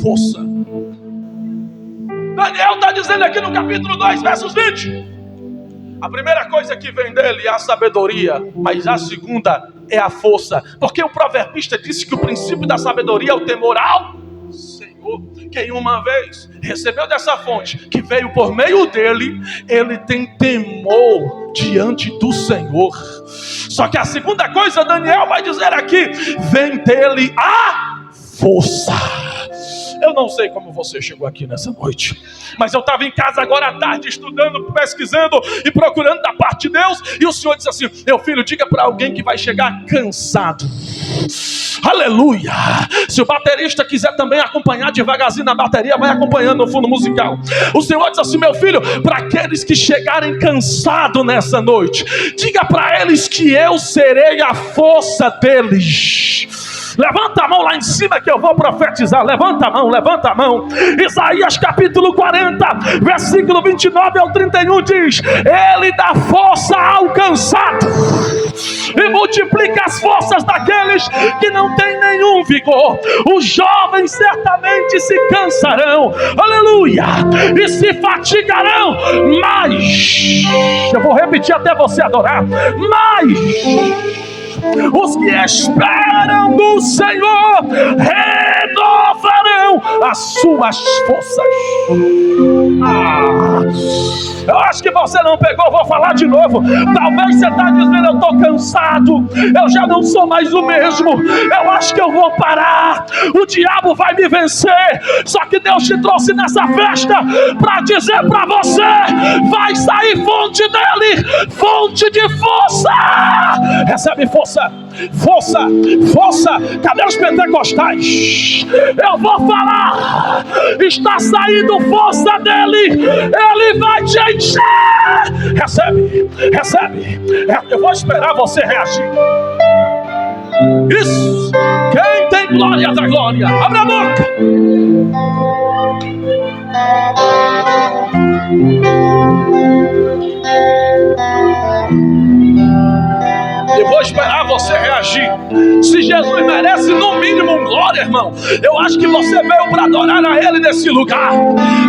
[SPEAKER 1] força. Daniel está dizendo aqui no capítulo 2, versos 20. A primeira coisa que vem dele é a sabedoria, mas a segunda é a força. Porque o proverbista disse que o princípio da sabedoria é o temor ao Senhor. Quem uma vez recebeu dessa fonte, que veio por meio dele, ele tem temor diante do Senhor. Só que a segunda coisa, Daniel vai dizer aqui, vem dele a força. Eu não sei como você chegou aqui nessa noite, mas eu estava em casa agora à tarde estudando, pesquisando e procurando da parte de Deus, e o Senhor disse assim: meu filho, diga para alguém que vai chegar cansado. Aleluia! Se o baterista quiser também acompanhar devagarzinho na bateria, vai acompanhando no fundo musical. O Senhor diz assim: meu filho, para aqueles que chegarem cansados nessa noite, diga para eles que eu serei a força deles. Levanta a mão lá em cima que eu vou profetizar. Levanta a mão, levanta a mão. Isaías capítulo 40, versículo 29 ao 31 diz: ele dá força ao cansado e multiplica as forças daqueles que não têm nenhum vigor. Os jovens certamente se cansarão, aleluia, e se fatigarão, mas, eu vou repetir até você adorar, mas os que esperam do Senhor renovarão as suas forças. Eu acho que você não pegou, vou falar de novo. Talvez você está dizendo: eu estou cansado, eu já não sou mais o mesmo, eu acho que eu vou parar, o diabo vai me vencer. Só que Deus te trouxe nessa festa para dizer para você: vai sair fonte dele, fonte de força. Recebe força, força, força. Cadê os pentecostais? Eu vou falar, está saindo força dele, ele vai te encher. Recebe, recebe. Eu vou esperar você reagir. Isso. Quem tem glória da glória, abre a boca. Eu vou esperar você reagir. Se Jesus merece no mínimo glória, irmão, eu acho que você veio para adorar a Ele nesse lugar,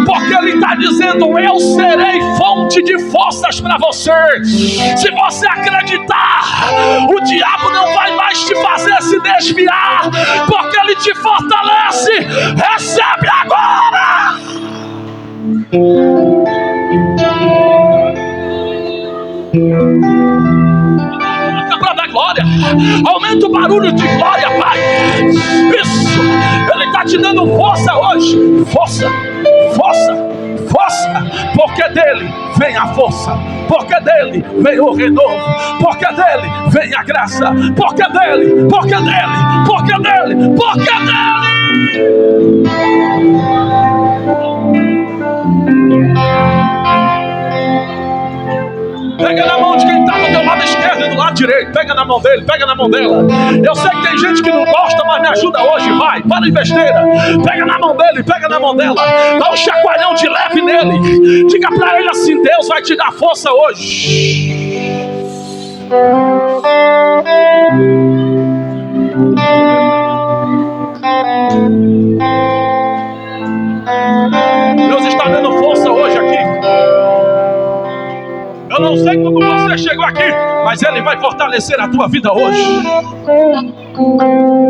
[SPEAKER 1] porque Ele está dizendo: eu serei fonte de forças para você. Se você acreditar, o diabo não vai mais te fazer se desviar, porque Ele te fortalece. Recebe agora. Glória, aumenta o barulho de glória, Pai. Isso, Ele está te dando força hoje. Força, força, força. porque dele vem a força, porque dele vem o renovo, porque dele vem a graça, porque dele, porque dele, porque dele, porque dele. Pega na mão de quem está do teu lado esquerdo e do lado direito. Pega na mão dele, pega na mão dela. Eu sei que tem gente que não gosta, mas me ajuda hoje. Vai, para de besteira. Pega na mão dele, pega na mão dela. Dá um chacoalhão de leve nele. Diga para ele assim: Deus vai te dar força hoje. Deus está dando força hoje aqui. Eu não sei como você chegou aqui, mas Ele vai fortalecer a tua vida hoje.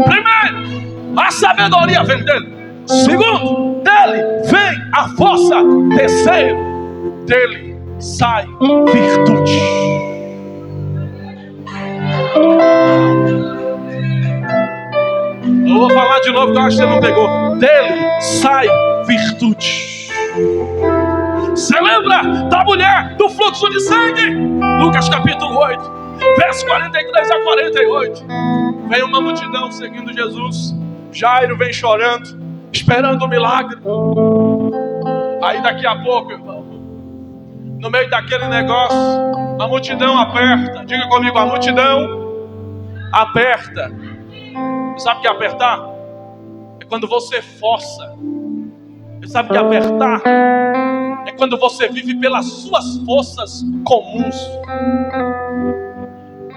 [SPEAKER 1] Primeiro, a sabedoria vem dele. Segundo, dele vem a força. Terceiro, dele sai virtude. Eu vou falar de novo que eu acho que você não pegou. Dele sai virtude. Você lembra da mulher do fluxo de sangue? Lucas capítulo 8, verso 43 a 48. Vem uma multidão seguindo Jesus. Jairo vem chorando, esperando o milagre. Aí daqui a pouco, irmão, no meio daquele negócio, a multidão aperta. Diga comigo, a multidão aperta. Sabe o que é apertar? É quando você força. Você sabe o que é apertar? É quando você vive pelas suas forças comuns,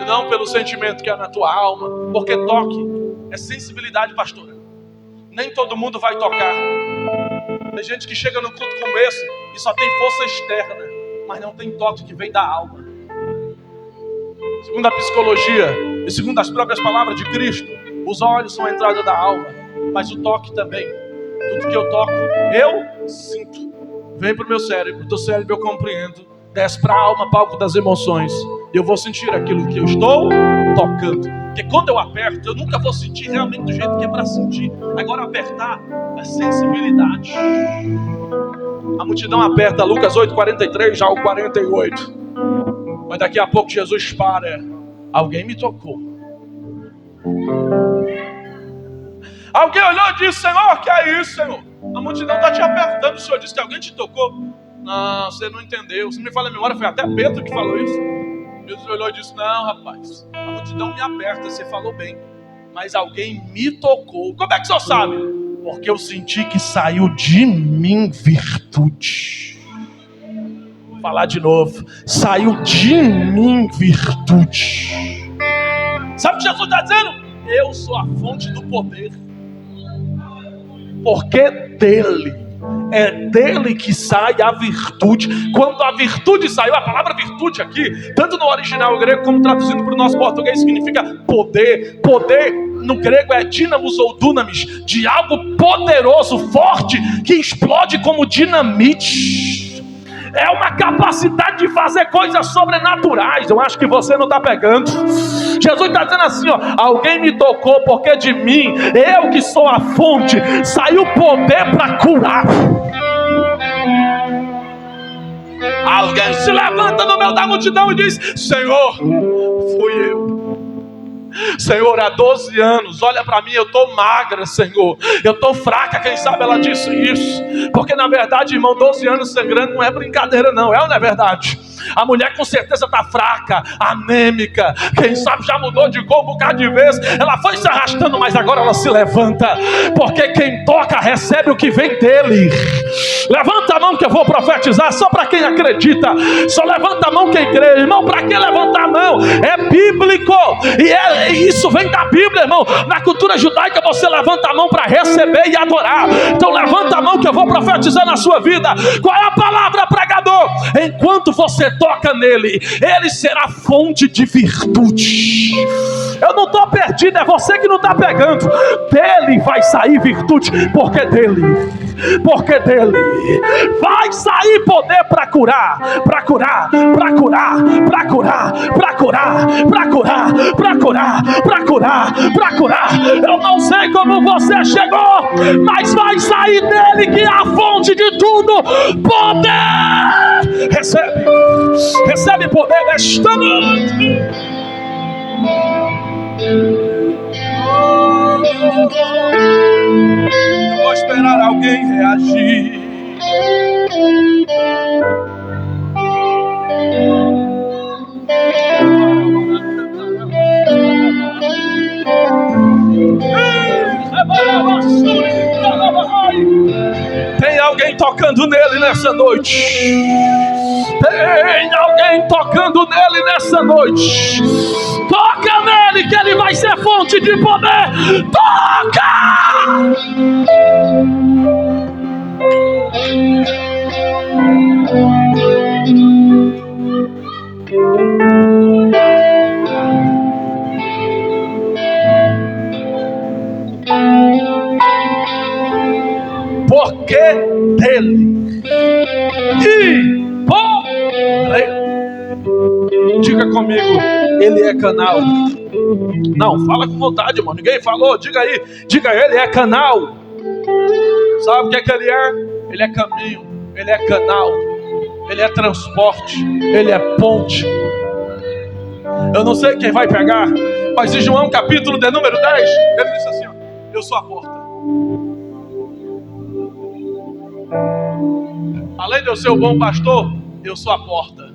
[SPEAKER 1] não pelo sentimento que é na tua alma. Porque toque é sensibilidade, pastora. Nem todo mundo vai tocar. Tem gente que chega no culto como esse e só tem força externa, mas não tem toque que vem da alma. Segundo a psicologia e segundo as próprias palavras de Cristo, os olhos são a entrada da alma, mas o toque também. Tudo que eu toco, eu sinto. Vem para o meu cérebro, do cérebro eu compreendo, desce para a alma, palco das emoções, e eu vou sentir aquilo que eu estou tocando. Porque quando eu aperto, eu nunca vou sentir realmente do jeito que é para sentir. Agora apertar é sensibilidade. A multidão aperta, Lucas 8:43, já o 48. Mas daqui a pouco Jesus para. Alguém me tocou. Alguém olhou e disse: Senhor, que é isso, Senhor? A multidão está te apertando. O Senhor disse que alguém te tocou. Não, você não entendeu. Se me fala a memória, foi até Pedro que falou isso. Jesus olhou e disse: não, rapaz, a multidão me aperta, você falou bem, mas alguém me tocou. Como é que o senhor sabe? Porque eu senti que saiu de mim virtude. Vou falar de novo. Saiu de mim virtude. Sabe o que Jesus está dizendo? Eu sou a fonte do poder. Porque é dele que sai a virtude. Quando a virtude saiu, a palavra virtude aqui, tanto no original grego como traduzindo para o nosso português, significa poder. Poder no grego é dínamos ou dunamis, de algo poderoso, forte, que explode como dinamite. É uma capacidade de fazer coisas sobrenaturais. Eu acho que você não está pegando. Jesus está dizendo assim, ó: alguém me tocou, porque de mim, eu que sou a fonte, saiu poder para curar. Alguém se levanta no meio da multidão e diz: Senhor, fui eu. Senhor, há 12 anos, olha para mim, eu estou magra, Senhor, eu estou fraca. Quem sabe ela disse isso, porque na verdade, irmão, 12 anos sangrando não é brincadeira não, é ou não é verdade? A mulher com certeza está fraca, anêmica, quem sabe já mudou de cor um bocado de vez. Ela foi se arrastando, mas agora ela se levanta, porque quem toca recebe o que vem dele. Levanta a mão que eu vou profetizar, só para quem acredita. Só levanta a mão quem crê, irmão. Para que levantar a mão? É bíblico, e isso vem da Bíblia, irmão. Na cultura judaica você levanta a mão para receber e adorar. Então levanta a mão que eu vou profetizar na sua vida. Qual é a palavra, pregador? Enquanto você toca nele, ele será fonte de virtude. Eu não estou perdido, é você que não está pegando. Dele vai sair virtude, porque dele porque dele vai sair poder para curar, para curar, para curar, para curar, para curar, para curar, para curar, para curar, para curar. Eu não sei como você chegou, mas vai sair dele, que é a fonte de tudo, poder. Recebe poder nesta noite. Eu vou esperar alguém reagir. Tem alguém tocando nele nessa noite. Tem alguém tocando nele nessa noite. Toca nele, que ele vai ser fonte de poder. Toca! Porque dele e por ele. Diga comigo, ele é canal. Não, fala com vontade, irmão. Ninguém falou, diga aí. Diga, ele é canal. Sabe o que é que ele é? Ele é caminho, ele é canal, ele é transporte, ele é ponte. Eu não sei quem vai pegar, mas em João capítulo de número 10, ele disse assim, ó, eu sou a porta. Além de eu ser o bom pastor, eu sou a porta.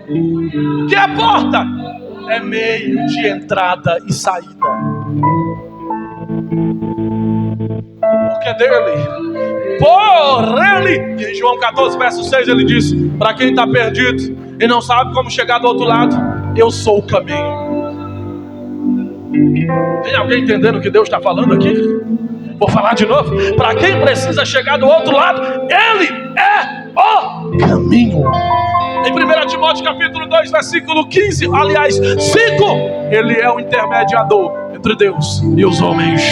[SPEAKER 1] O que é a porta? É meio de entrada e saída. Porque dele, por ele. E em João 14, verso 6, ele diz, para quem está perdido e não sabe como chegar do outro lado, eu sou o caminho. Tem alguém entendendo o que Deus está falando aqui? Vou falar de novo. Para quem precisa chegar do outro lado, ele é o caminho. Em 1 Timóteo capítulo 2, versículo 15, aliás, 5, ele é o intermediador entre Deus e os homens.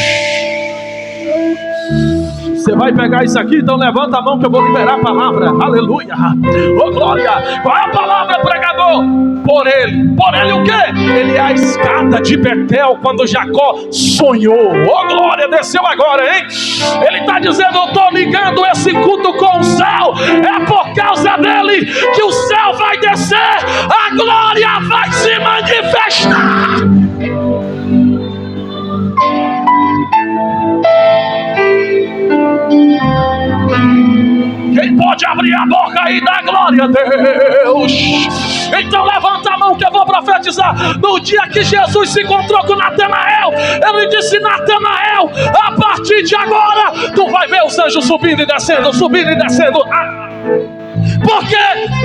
[SPEAKER 1] Você vai pegar isso aqui? Então levanta a mão que eu vou liberar a palavra. Aleluia. Oh glória. Qual é a palavra, pregador? Por ele. Por ele o quê? Ele é a escada de Betel quando Jacó sonhou. Oh glória, desceu agora, hein? Ele está dizendo, eu estou ligando esse culto com o céu. É por causa dele que o céu vai descer. A glória vai se manifestar. Quem pode abrir a boca e dar glória a Deus? Então levanta a mão que eu vou profetizar. No dia que Jesus se encontrou com Natanael, ele disse, Natanael, a partir de agora tu vai ver os anjos subindo e descendo, subindo e descendo. Por quê?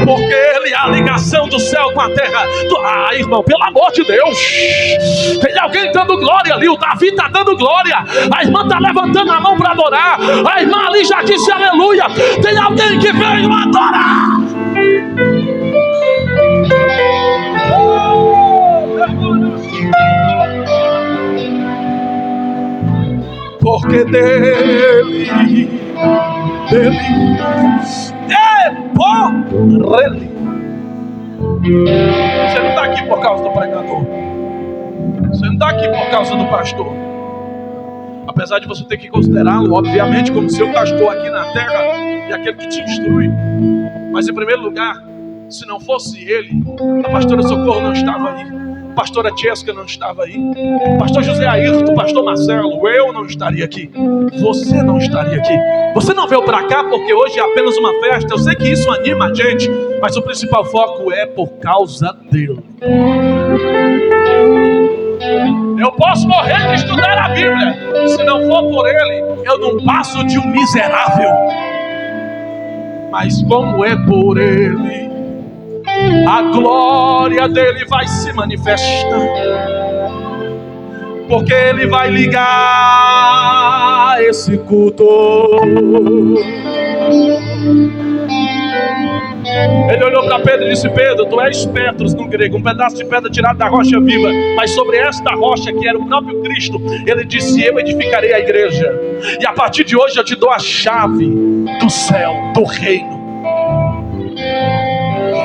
[SPEAKER 1] Porque ele é a ligação do céu com a terra. Irmão, pelo amor de Deus. Tem alguém dando glória ali. O Davi está dando glória. A irmã está levantando a mão para adorar. A irmã ali já disse aleluia. Tem alguém que veio adorar. Porque dele é por ele. Você não está aqui por causa do pregador. Você não está aqui por causa do pastor. Apesar de você ter que considerá-lo, obviamente, como seu pastor aqui na terra e aquele que te instrui. Mas em primeiro lugar, se não fosse ele, a pastora Socorro não estava aí. A pastora Tiesca não estava aí. O pastor José Ayrton, o pastor Marcelo, eu não estaria aqui. Você não estaria aqui. Você não veio para cá porque hoje é apenas uma festa. Eu sei que isso anima a gente, mas o principal foco é por causa dele. Eu posso morrer de estudar a Bíblia. Se não for por ele, eu não passo de um miserável. Mas como é por ele, a glória dele vai se manifestar. Porque ele vai ligar esse culto. Ele olhou para Pedro e disse: Pedro, tu és Petros no grego, um pedaço de pedra tirado da rocha viva. Mas sobre esta rocha, que era o próprio Cristo, ele disse: eu edificarei a igreja. E a partir de hoje eu te dou a chave do céu, do reino.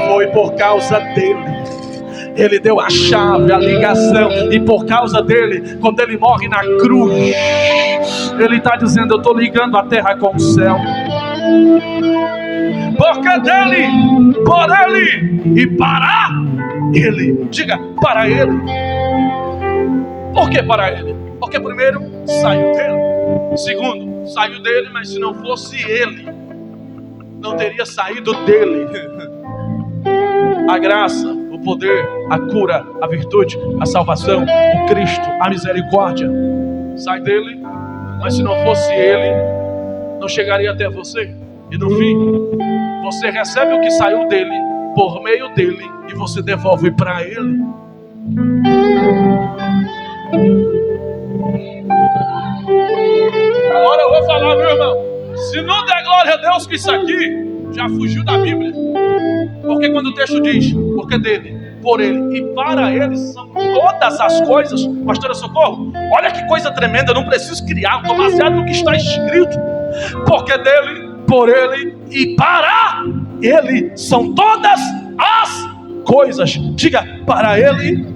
[SPEAKER 1] Foi por causa dele. Ele deu a chave, a ligação. E por causa dele, quando ele morre na cruz, ele está dizendo: eu estou ligando a terra com o céu. Porque dele, por ele e para ele. Diga, para ele. Por que para ele? Porque primeiro, saiu dele. Segundo, saiu dele, mas se não fosse ele, não teria saído dele. A graça, o poder, a cura, a virtude, a salvação, o Cristo, a misericórdia, sai dele, mas se não fosse ele, não chegaria até você. E no fim, você recebe o que saiu dele, por meio dele, e você devolve para ele. Agora eu vou falar, meu irmão, se não der glória a Deus que isso aqui já fugiu da Bíblia. Porque quando o texto diz, porque dele, por ele e para ele são todas as coisas, pastora Socorro, olha que coisa tremenda, eu não preciso criar, estou baseado no que está escrito. Porque dele, por ele e para ele são todas as coisas. Diga, para ele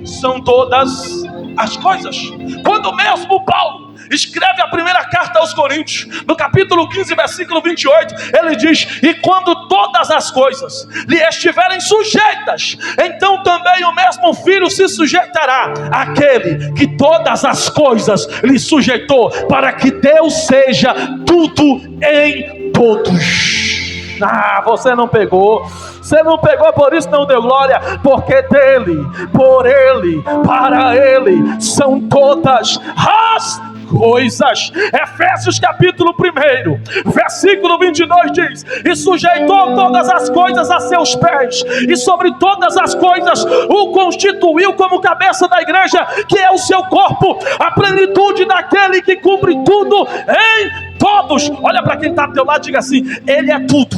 [SPEAKER 1] são todas as coisas. Quando mesmo Paulo escreve a primeira carta aos Coríntios, no capítulo 15, versículo 28, ele diz: e quando todas as coisas lhe estiverem sujeitas, então também o mesmo filho se sujeitará àquele que todas as coisas lhe sujeitou, para que Deus seja tudo em todos. Ah, você não pegou. Você não pegou, por isso não deu glória. Porque dele, por ele, para ele são todas as coisas. Efésios capítulo 1, versículo 22 diz: e sujeitou todas as coisas a seus pés, e sobre todas as coisas o constituiu como cabeça da igreja, que é o seu corpo, a plenitude daquele que cumpre tudo em todos. Olha para quem está do teu lado, diga assim: ele é tudo.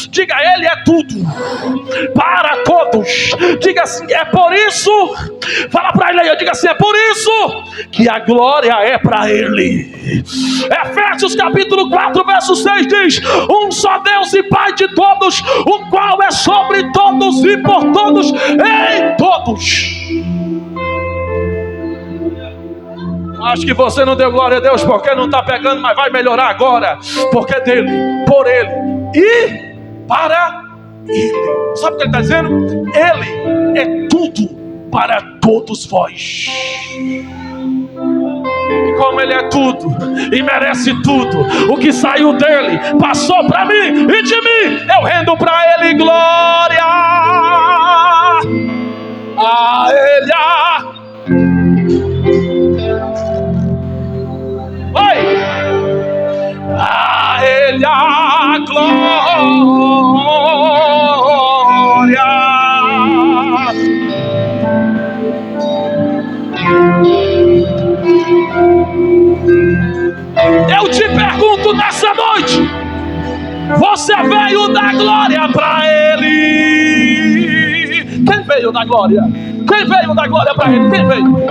[SPEAKER 1] Diga, ele é tudo para todos. Diga assim: é por isso. Fala para ele aí, diga assim: é por isso que a glória é para ele. Efésios capítulo 4, verso 6 diz: um só Deus e Pai de todos, o qual é sobre todos e por todos em todos. Acho que você não deu glória a Deus porque não está pegando, mas vai melhorar agora. Porque dele, por ele e para ele. Sabe o que ele está dizendo? Ele é tudo para todos vós. E como ele é tudo e merece tudo, o que saiu dele passou para mim, e de mim eu rendo para ele glória. A ele a ele a glória. Eu te pergunto nessa noite: você veio dar glória para ele? Quem veio dar glória? Quem veio dar glória para ele? Quem veio?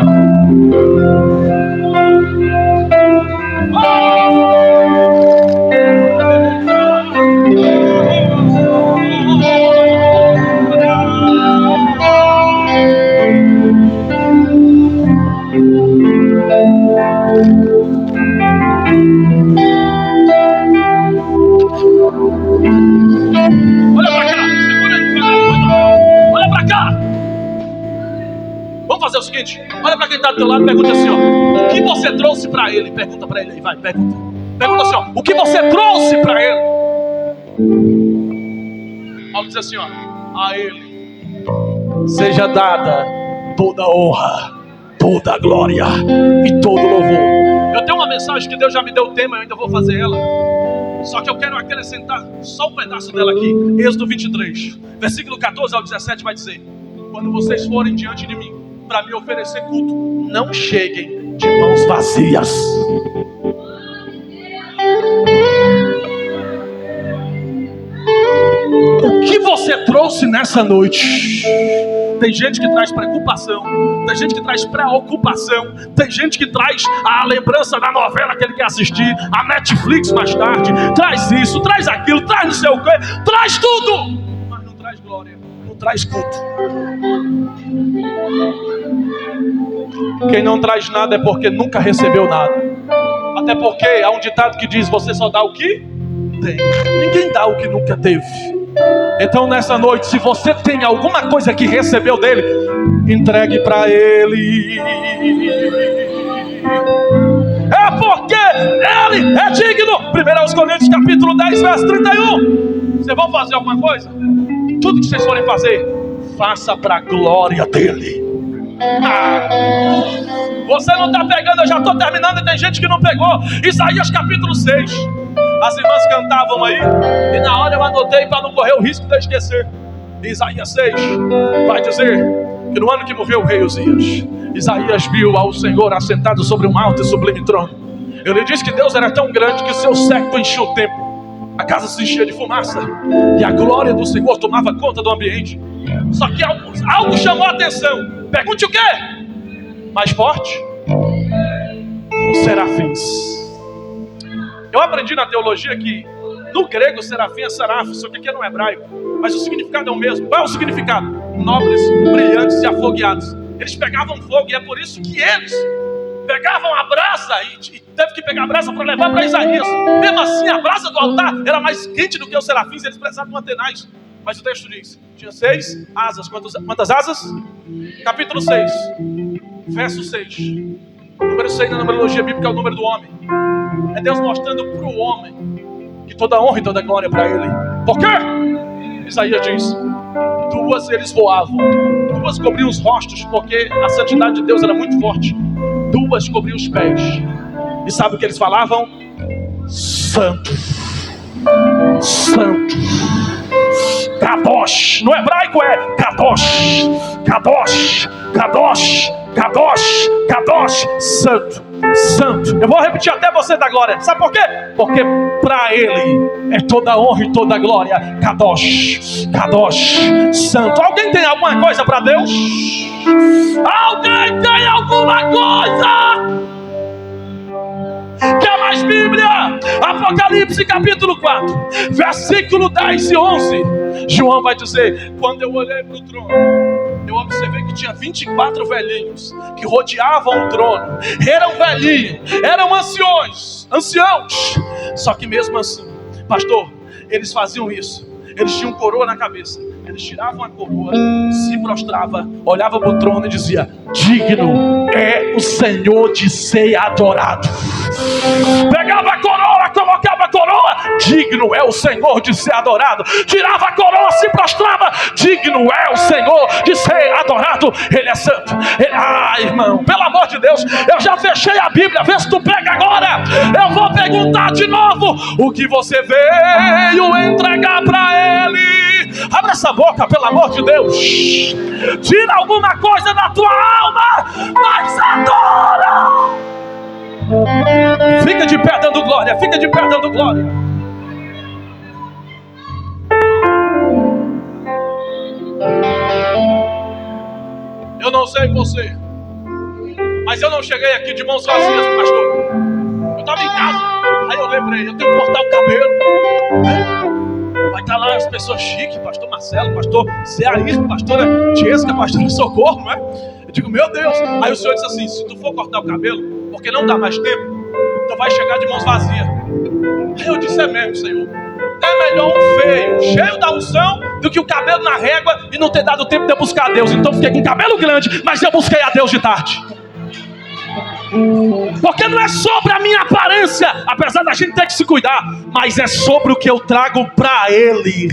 [SPEAKER 1] Olha pra cá, segura aí, olha pra cá. Vamos fazer o seguinte: olha pra quem tá do teu lado e pergunta assim, ó: o que você trouxe pra ele? Pergunta pra ele aí, vai, pergunta. Pergunta assim, ó: o que você trouxe pra ele? Paulo diz assim, ó: a ele seja dada toda honra, toda glória e todo louvor. Eu tenho uma mensagem que Deus já me deu o tema, eu ainda vou fazer ela. Só que eu quero acrescentar só um pedaço dela aqui. Êxodo 23, versículo 14 ao 17 vai dizer: quando vocês forem diante de mim para me oferecer culto, não cheguem de mãos vazias. você trouxe nessa noite. Tem gente que traz preocupação, tem gente que traz preocupação, tem gente que traz a lembrança da novela que ele quer assistir, a Netflix mais tarde, traz isso, traz aquilo, traz não sei o quê, traz tudo, mas não traz glória, não traz culto. Quem não traz nada é porque nunca recebeu nada. Até porque há um ditado que diz: você só dá o que tem, ninguém dá o que nunca teve. Então nessa noite, se você tem alguma coisa que recebeu dele, entregue para ele. É porque ele é digno. 1 Coríntios capítulo 10, verso 31. Vocês vão fazer alguma coisa? Tudo que vocês forem fazer, faça para a glória dele. Você não está pegando, eu já estou terminando e tem gente que não pegou. Isaías capítulo 6. As irmãs cantavam aí, e na hora eu anotei para não correr o risco de eu esquecer. Isaías 6 vai dizer que no ano que morreu o rei Uzias, Isaías viu ao Senhor assentado sobre um alto e sublime trono. Ele diz que Deus era tão grande que o seu séquito enchia o templo. A casa se enchia de fumaça e a glória do Senhor tomava conta do ambiente. Só que algo chamou a atenção. Pergunte o quê? Mais forte? Os serafins. Eu aprendi na teologia que no grego serafim é serafos, só que aqui é no hebraico, mas o significado é o mesmo. Qual é o significado? Nobres, brilhantes e afogueados. Eles pegavam fogo e é por isso que eles pegavam a brasa e teve que pegar a brasa para levar para Isaías. Mesmo assim, a brasa do altar era mais quente do que os serafins, eles precisavam mantenais. Mas o texto diz, tinha 6 asas. Quantas asas? Capítulo 6, verso 6. O número 6 na numerologia bíblica é o número do homem. É Deus mostrando para o homem que toda honra e toda glória é para ele. Por quê? Isaías diz: 2 eles voavam, 2 cobriam os rostos, porque a santidade de Deus era muito forte. 2 cobriam os pés. E sabe o que eles falavam? Santo, Santo, Kadosh. No hebraico é Kadosh, Kadosh, Kadosh, Kadosh, Kadosh, Santo, Santo. Eu vou repetir até você dar glória. Sabe por quê? Porque para ele é toda honra e toda glória. Kadosh, Kadosh, Santo. Alguém tem alguma coisa para Deus? Alguém tem alguma coisa? Quer mais Bíblia? Apocalipse capítulo 4, versículo 10 e 11. João vai dizer: quando eu olhei para o trono, eu observei que tinha 24 velhinhos que rodeavam o trono. Eram velhinhos, eram anciãos. Só que mesmo assim, pastor, eles faziam isso. Eles tinham coroa na cabeça. Eles tiravam a coroa, se prostravam, olhavam para o trono e diziam: digno é o Senhor de ser adorado. Pegava a coroa, colocava a coroa, digno é o Senhor de ser adorado. Tirava a coroa, se prostrava, digno é o Senhor de ser adorado. Ele é santo. Irmão, pelo amor de Deus, eu já fechei a Bíblia, vê se tu pega agora. Eu vou perguntar de novo: o que você veio entregar para ele? Abre essa boca, pelo amor de Deus. Tira alguma coisa da tua alma, mas adora. Fica de pé dando glória, fica de pé dando glória. Eu não sei você, mas eu não cheguei aqui de mãos vazias, pastor. Eu estava em casa, aí eu lembrei, eu tenho que cortar o cabelo. Vai estar lá as pessoas chiques, pastor Marcelo, pastor Zeair, pastora Jéssica, pastora Socorro, né? Eu digo, meu Deus. Aí o Senhor disse assim: se tu for cortar o cabelo, porque não dá mais tempo, tu vai chegar de mãos vazias. Aí eu disse: é mesmo, Senhor. É melhor um feio, cheio da unção, do que o cabelo na régua e não ter dado tempo de eu buscar a Deus. Então fiquei com cabelo grande, mas eu busquei a Deus de tarde. Porque não é sobre a minha aparência, apesar da gente ter que se cuidar, mas é sobre o que eu trago para Ele.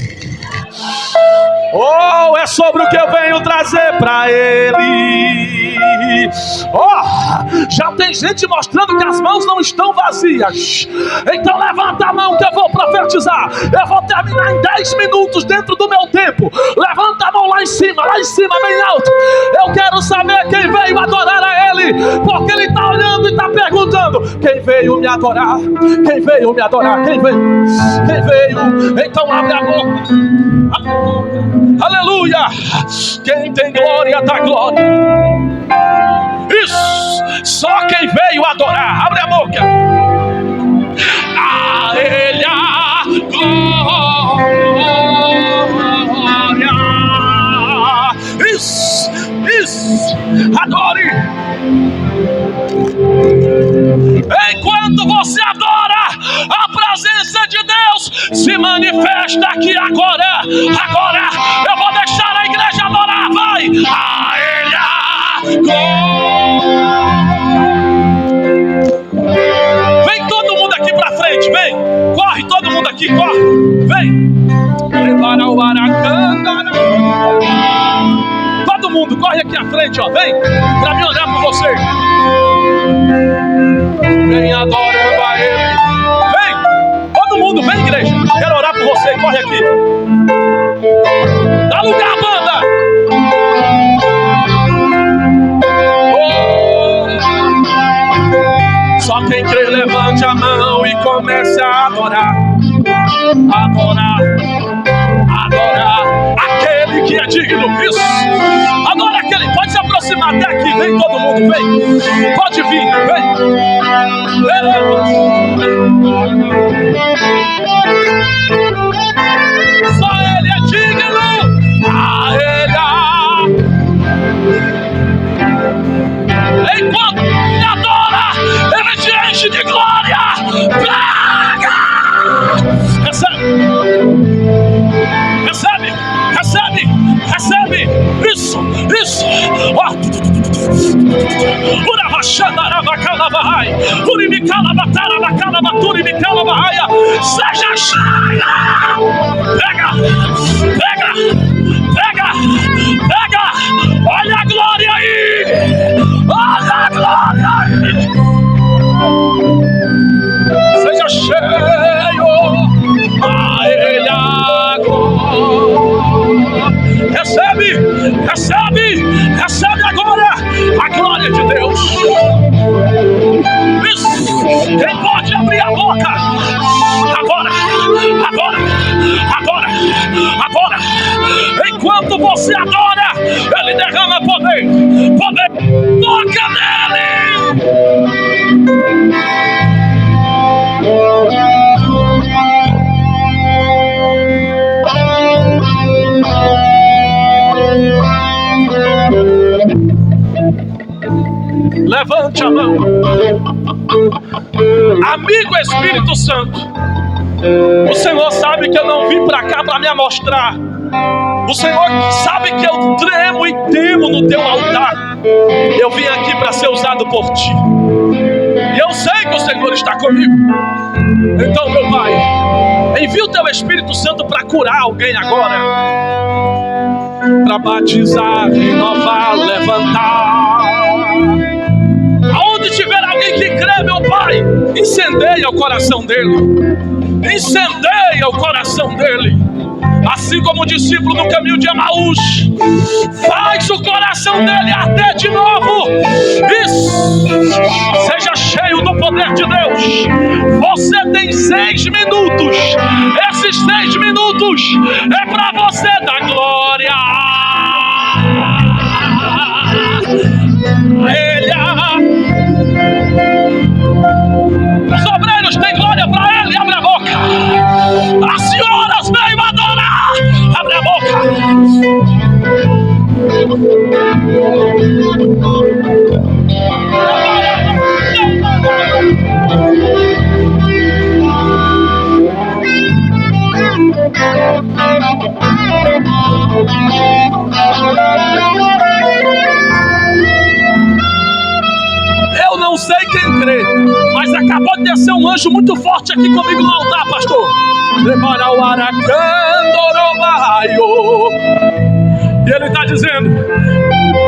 [SPEAKER 1] Oh, é sobre o que eu venho trazer para Ele. Oh, já tem gente mostrando que as mãos não estão vazias. Então levanta a mão que eu vou profetizar. Eu vou terminar em 10 minutos dentro do meu tempo. Levanta a mão lá em cima, bem alto. Eu quero saber quem veio adorar a Ele, porque Ele está olhando e está perguntando: dizendo: quem veio me adorar? Quem veio me adorar? Quem veio? Quem veio? Então abre a boca. Aleluia! Quem tem glória dá glória. Isso! Só quem veio adorar. Abre a boca. A Ele a glória. Isso! Isso! Adore! Enquanto você adora, a presença de Deus se manifesta aqui agora. Agora eu vou deixar a igreja adorar. Vai! A Ele a glória. Vem todo mundo aqui pra frente, vem! Corre, todo mundo aqui, corre! Vem! Todo mundo, corre aqui à frente, ó, vem! Pra me olhar por você! Vem adorando a Ele! Vem! Todo mundo, vem, igreja! Quero orar por você, corre aqui! Dá lugar, banda! Só quem crê, levante a mão e comece a adorar. Adorar. Adorar aquele que é digno. Isso. Adora aquele. Pode se aproximar até aqui. Vem todo mundo, vem. Pode vir, vem. Só Ele é digno. A Ele enquanto Ele adora, Ele te enche de glória. Praga! Recebe! Recebe! Recebe! Recebe! Isso! Isso! Ó! Seja cheia! Pega! Pega! Pega! Pega! Olha a glória aí! Olha a glória aí! Seja cheio! A Ele a glória! Recebe! Recebe! Recebe agora a glória de Deus! Isso! Quem pode abrir a boca? Agora! Agora! Agora! Agora! Enquanto você adora, Ele derrama poder! Poder! Toca nele! Levante a mão. Amigo Espírito Santo, o Senhor sabe que eu não vim para cá para me amostrar. O Senhor sabe que eu tremo e temo no teu altar. Eu vim aqui para ser usado por ti. E eu sei que o Senhor está comigo. Então, meu Pai, envia o teu Espírito Santo para curar alguém agora, para batizar, renovar, levantar. Aonde tiver alguém que crê, meu Pai, incendeia o coração dele. Incendeia o coração dele. Assim como o discípulo no caminho de Emaús, faz o coração dele arder de novo. Isso. Seja cheio do poder de Deus. Você tem 6 minutos. Esses 6 minutos é para você dar glória. Ele, os obreiros têm glória para Ele. Abre a boca. As senhoras veio adorar. Abre a boca. Eu não sei quem crê, mas acabou de descer um anjo muito forte aqui comigo no altar, pastor. Prepara o aracandorobaio. E ele está dizendo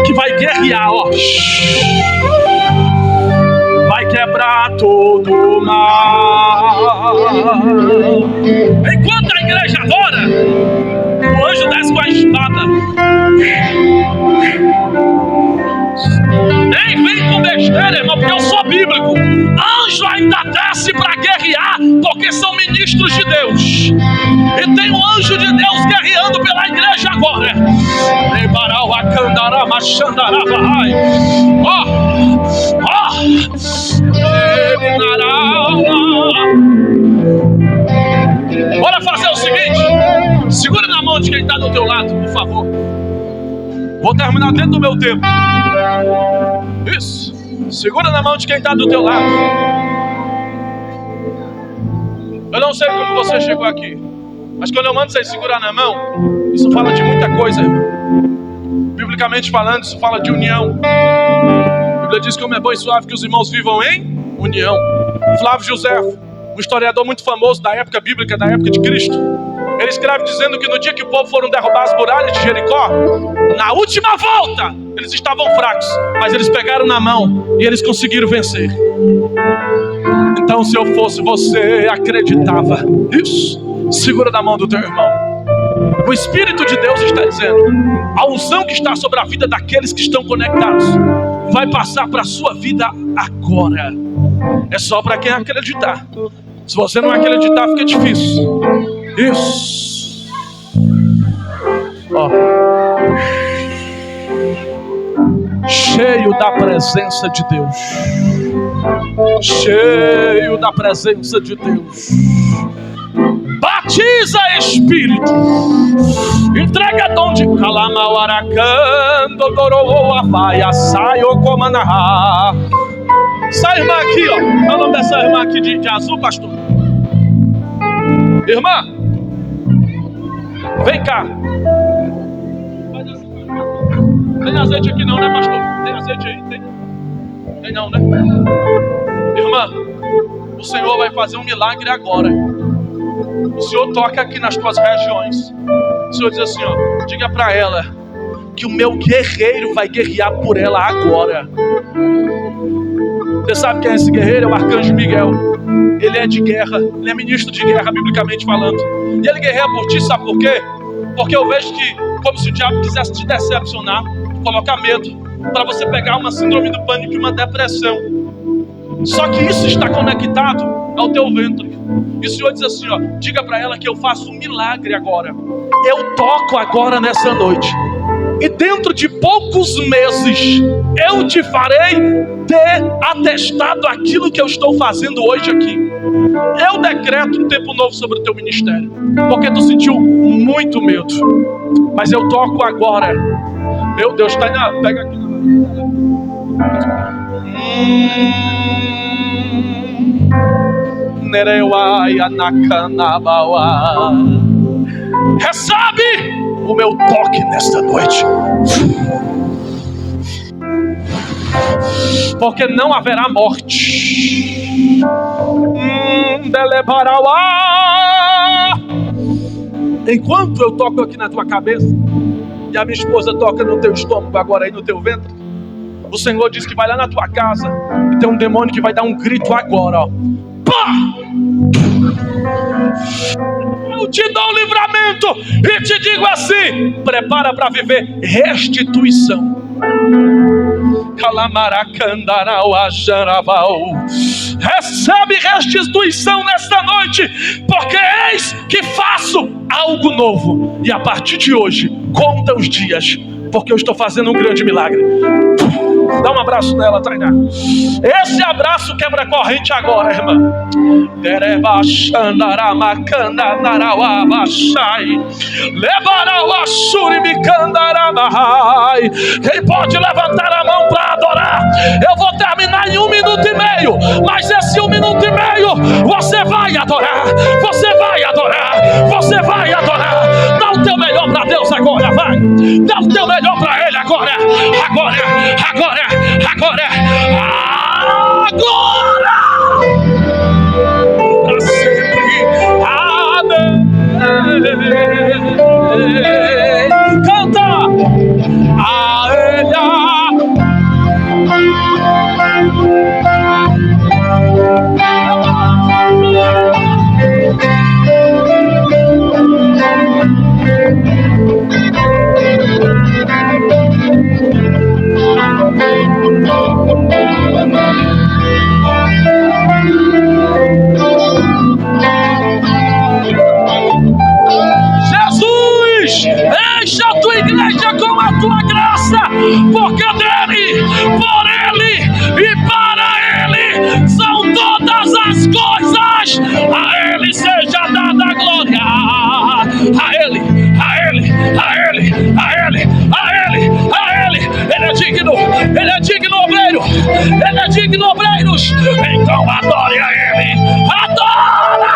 [SPEAKER 1] que vai guerrear, ó. Vai quebrar todo o mal. Enquanto a igreja adora, o anjo desce com a espada. Nem vem com besteira, irmão, porque eu sou bispo. bíblico. Anjo ainda desce para guerrear, porque são ministros de Deus. E tem um anjo de Deus guerreando pela igreja agora. Bora fazer o seguinte: segura na mão de quem está do teu lado, por favor. Vou terminar dentro do meu tempo. Isso. Segura na mão de quem está do teu lado. Eu não sei como você chegou aqui, mas quando eu mando você segurar na mão, isso fala de muita coisa, irmão. Biblicamente falando, isso fala de união. A Bíblia diz que como é bom e suave que os irmãos vivam em união. Flávio Josefo, um historiador muito famoso da época bíblica, da época de Cristo, ele escreve dizendo que no dia que o povo foram derrubar as muralhas de Jericó, na última volta, eles estavam fracos, mas eles pegaram na mão e eles conseguiram vencer. Então, se eu fosse você, acreditava. Isso, segura na mão do teu irmão. O Espírito de Deus está dizendo, a unção que está sobre a vida daqueles que estão conectados vai passar para a sua vida agora. É só para quem acreditar. Se você não acreditar, fica difícil. Isso. Ó. Cheio da presença de Deus. Cheio da presença de Deus. Batiza, Espírito. Entrega dom de Calamauaracando, Doroa, vai, Assaio, Comanahá. Essa irmã aqui, ó. Qual é o nome dessa irmã aqui de azul, pastor? Irmã, vem cá. Tem azeite aqui não, né, pastor? Tem azeite aí? Tem não, né? Irmã, o Senhor vai fazer um milagre agora. O Senhor toca aqui nas tuas regiões. O Senhor diz assim, ó, diga pra ela que o meu guerreiro vai guerrear por ela agora. Você sabe quem é esse guerreiro? É o arcanjo Miguel. Ele é de guerra, ele é ministro de guerra, biblicamente falando. E ele guerreia por ti, sabe por quê? Porque eu vejo que, como se o diabo quisesse te decepcionar, colocar medo, para você pegar uma síndrome do pânico e uma depressão. Só que isso está conectado ao teu ventre. E o Senhor diz assim, ó, diga para ela que eu faço um milagre agora. Eu toco agora nessa noite. E dentro de poucos meses, eu te farei ter atestado aquilo que eu estou fazendo hoje aqui. Eu decreto um tempo novo sobre o teu ministério. Porque tu sentiu muito medo. Mas eu toco agora. Meu Deus, tá na... Pega aqui na... Recebe o meu toque nesta noite. Porque não haverá morte. Enquanto eu toco aqui na tua cabeça e a minha esposa toca no teu estômago agora aí no teu ventre, o Senhor diz que vai lá na tua casa e tem um demônio que vai dar um grito agora, ó. Pá! Eu te dou um livramento e te digo assim: prepara para viver restituição. Recebe restituição nesta noite, porque eis que faço algo novo. E a partir de hoje, conta os dias, porque eu estou fazendo um grande milagre. Dá um abraço nela, Tainá. Esse abraço quebra corrente agora, irmã. Quem pode levantar a mão para adorar? Eu vou terminar em 1 minuto e meio, mas esse 1 minuto e meio você vai adorar, você vai adorar, você vai adorar. Dá o teu melhor para Deus agora, vai. Dá o teu melhor para Ele agora, agora, agora, agora, agora. Para sempre, amém. Canta a Ele. coração, adore a Ele, adora!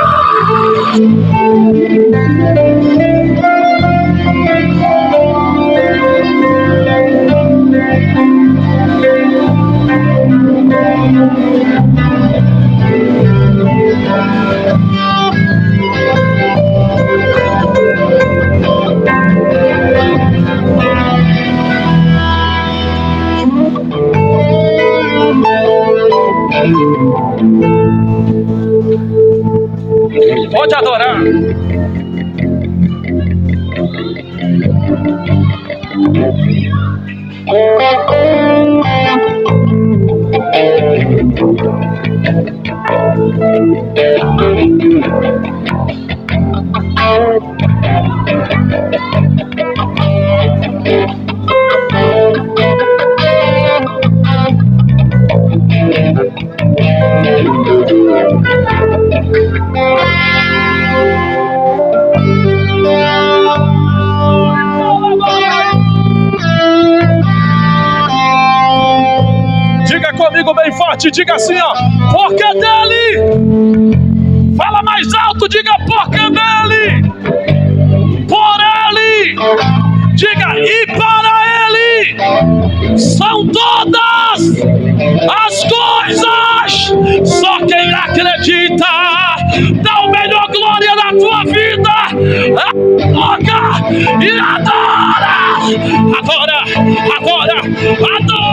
[SPEAKER 1] Pode adorar. Diga comigo bem forte, diga assim, ó, porque dele. Fala mais alto, diga porque dele. Por ele. Diga e para ele. São todas as coisas. Só quem acredita dá o melhor glória na tua vida. Toca e adora. Adora, adora, adora.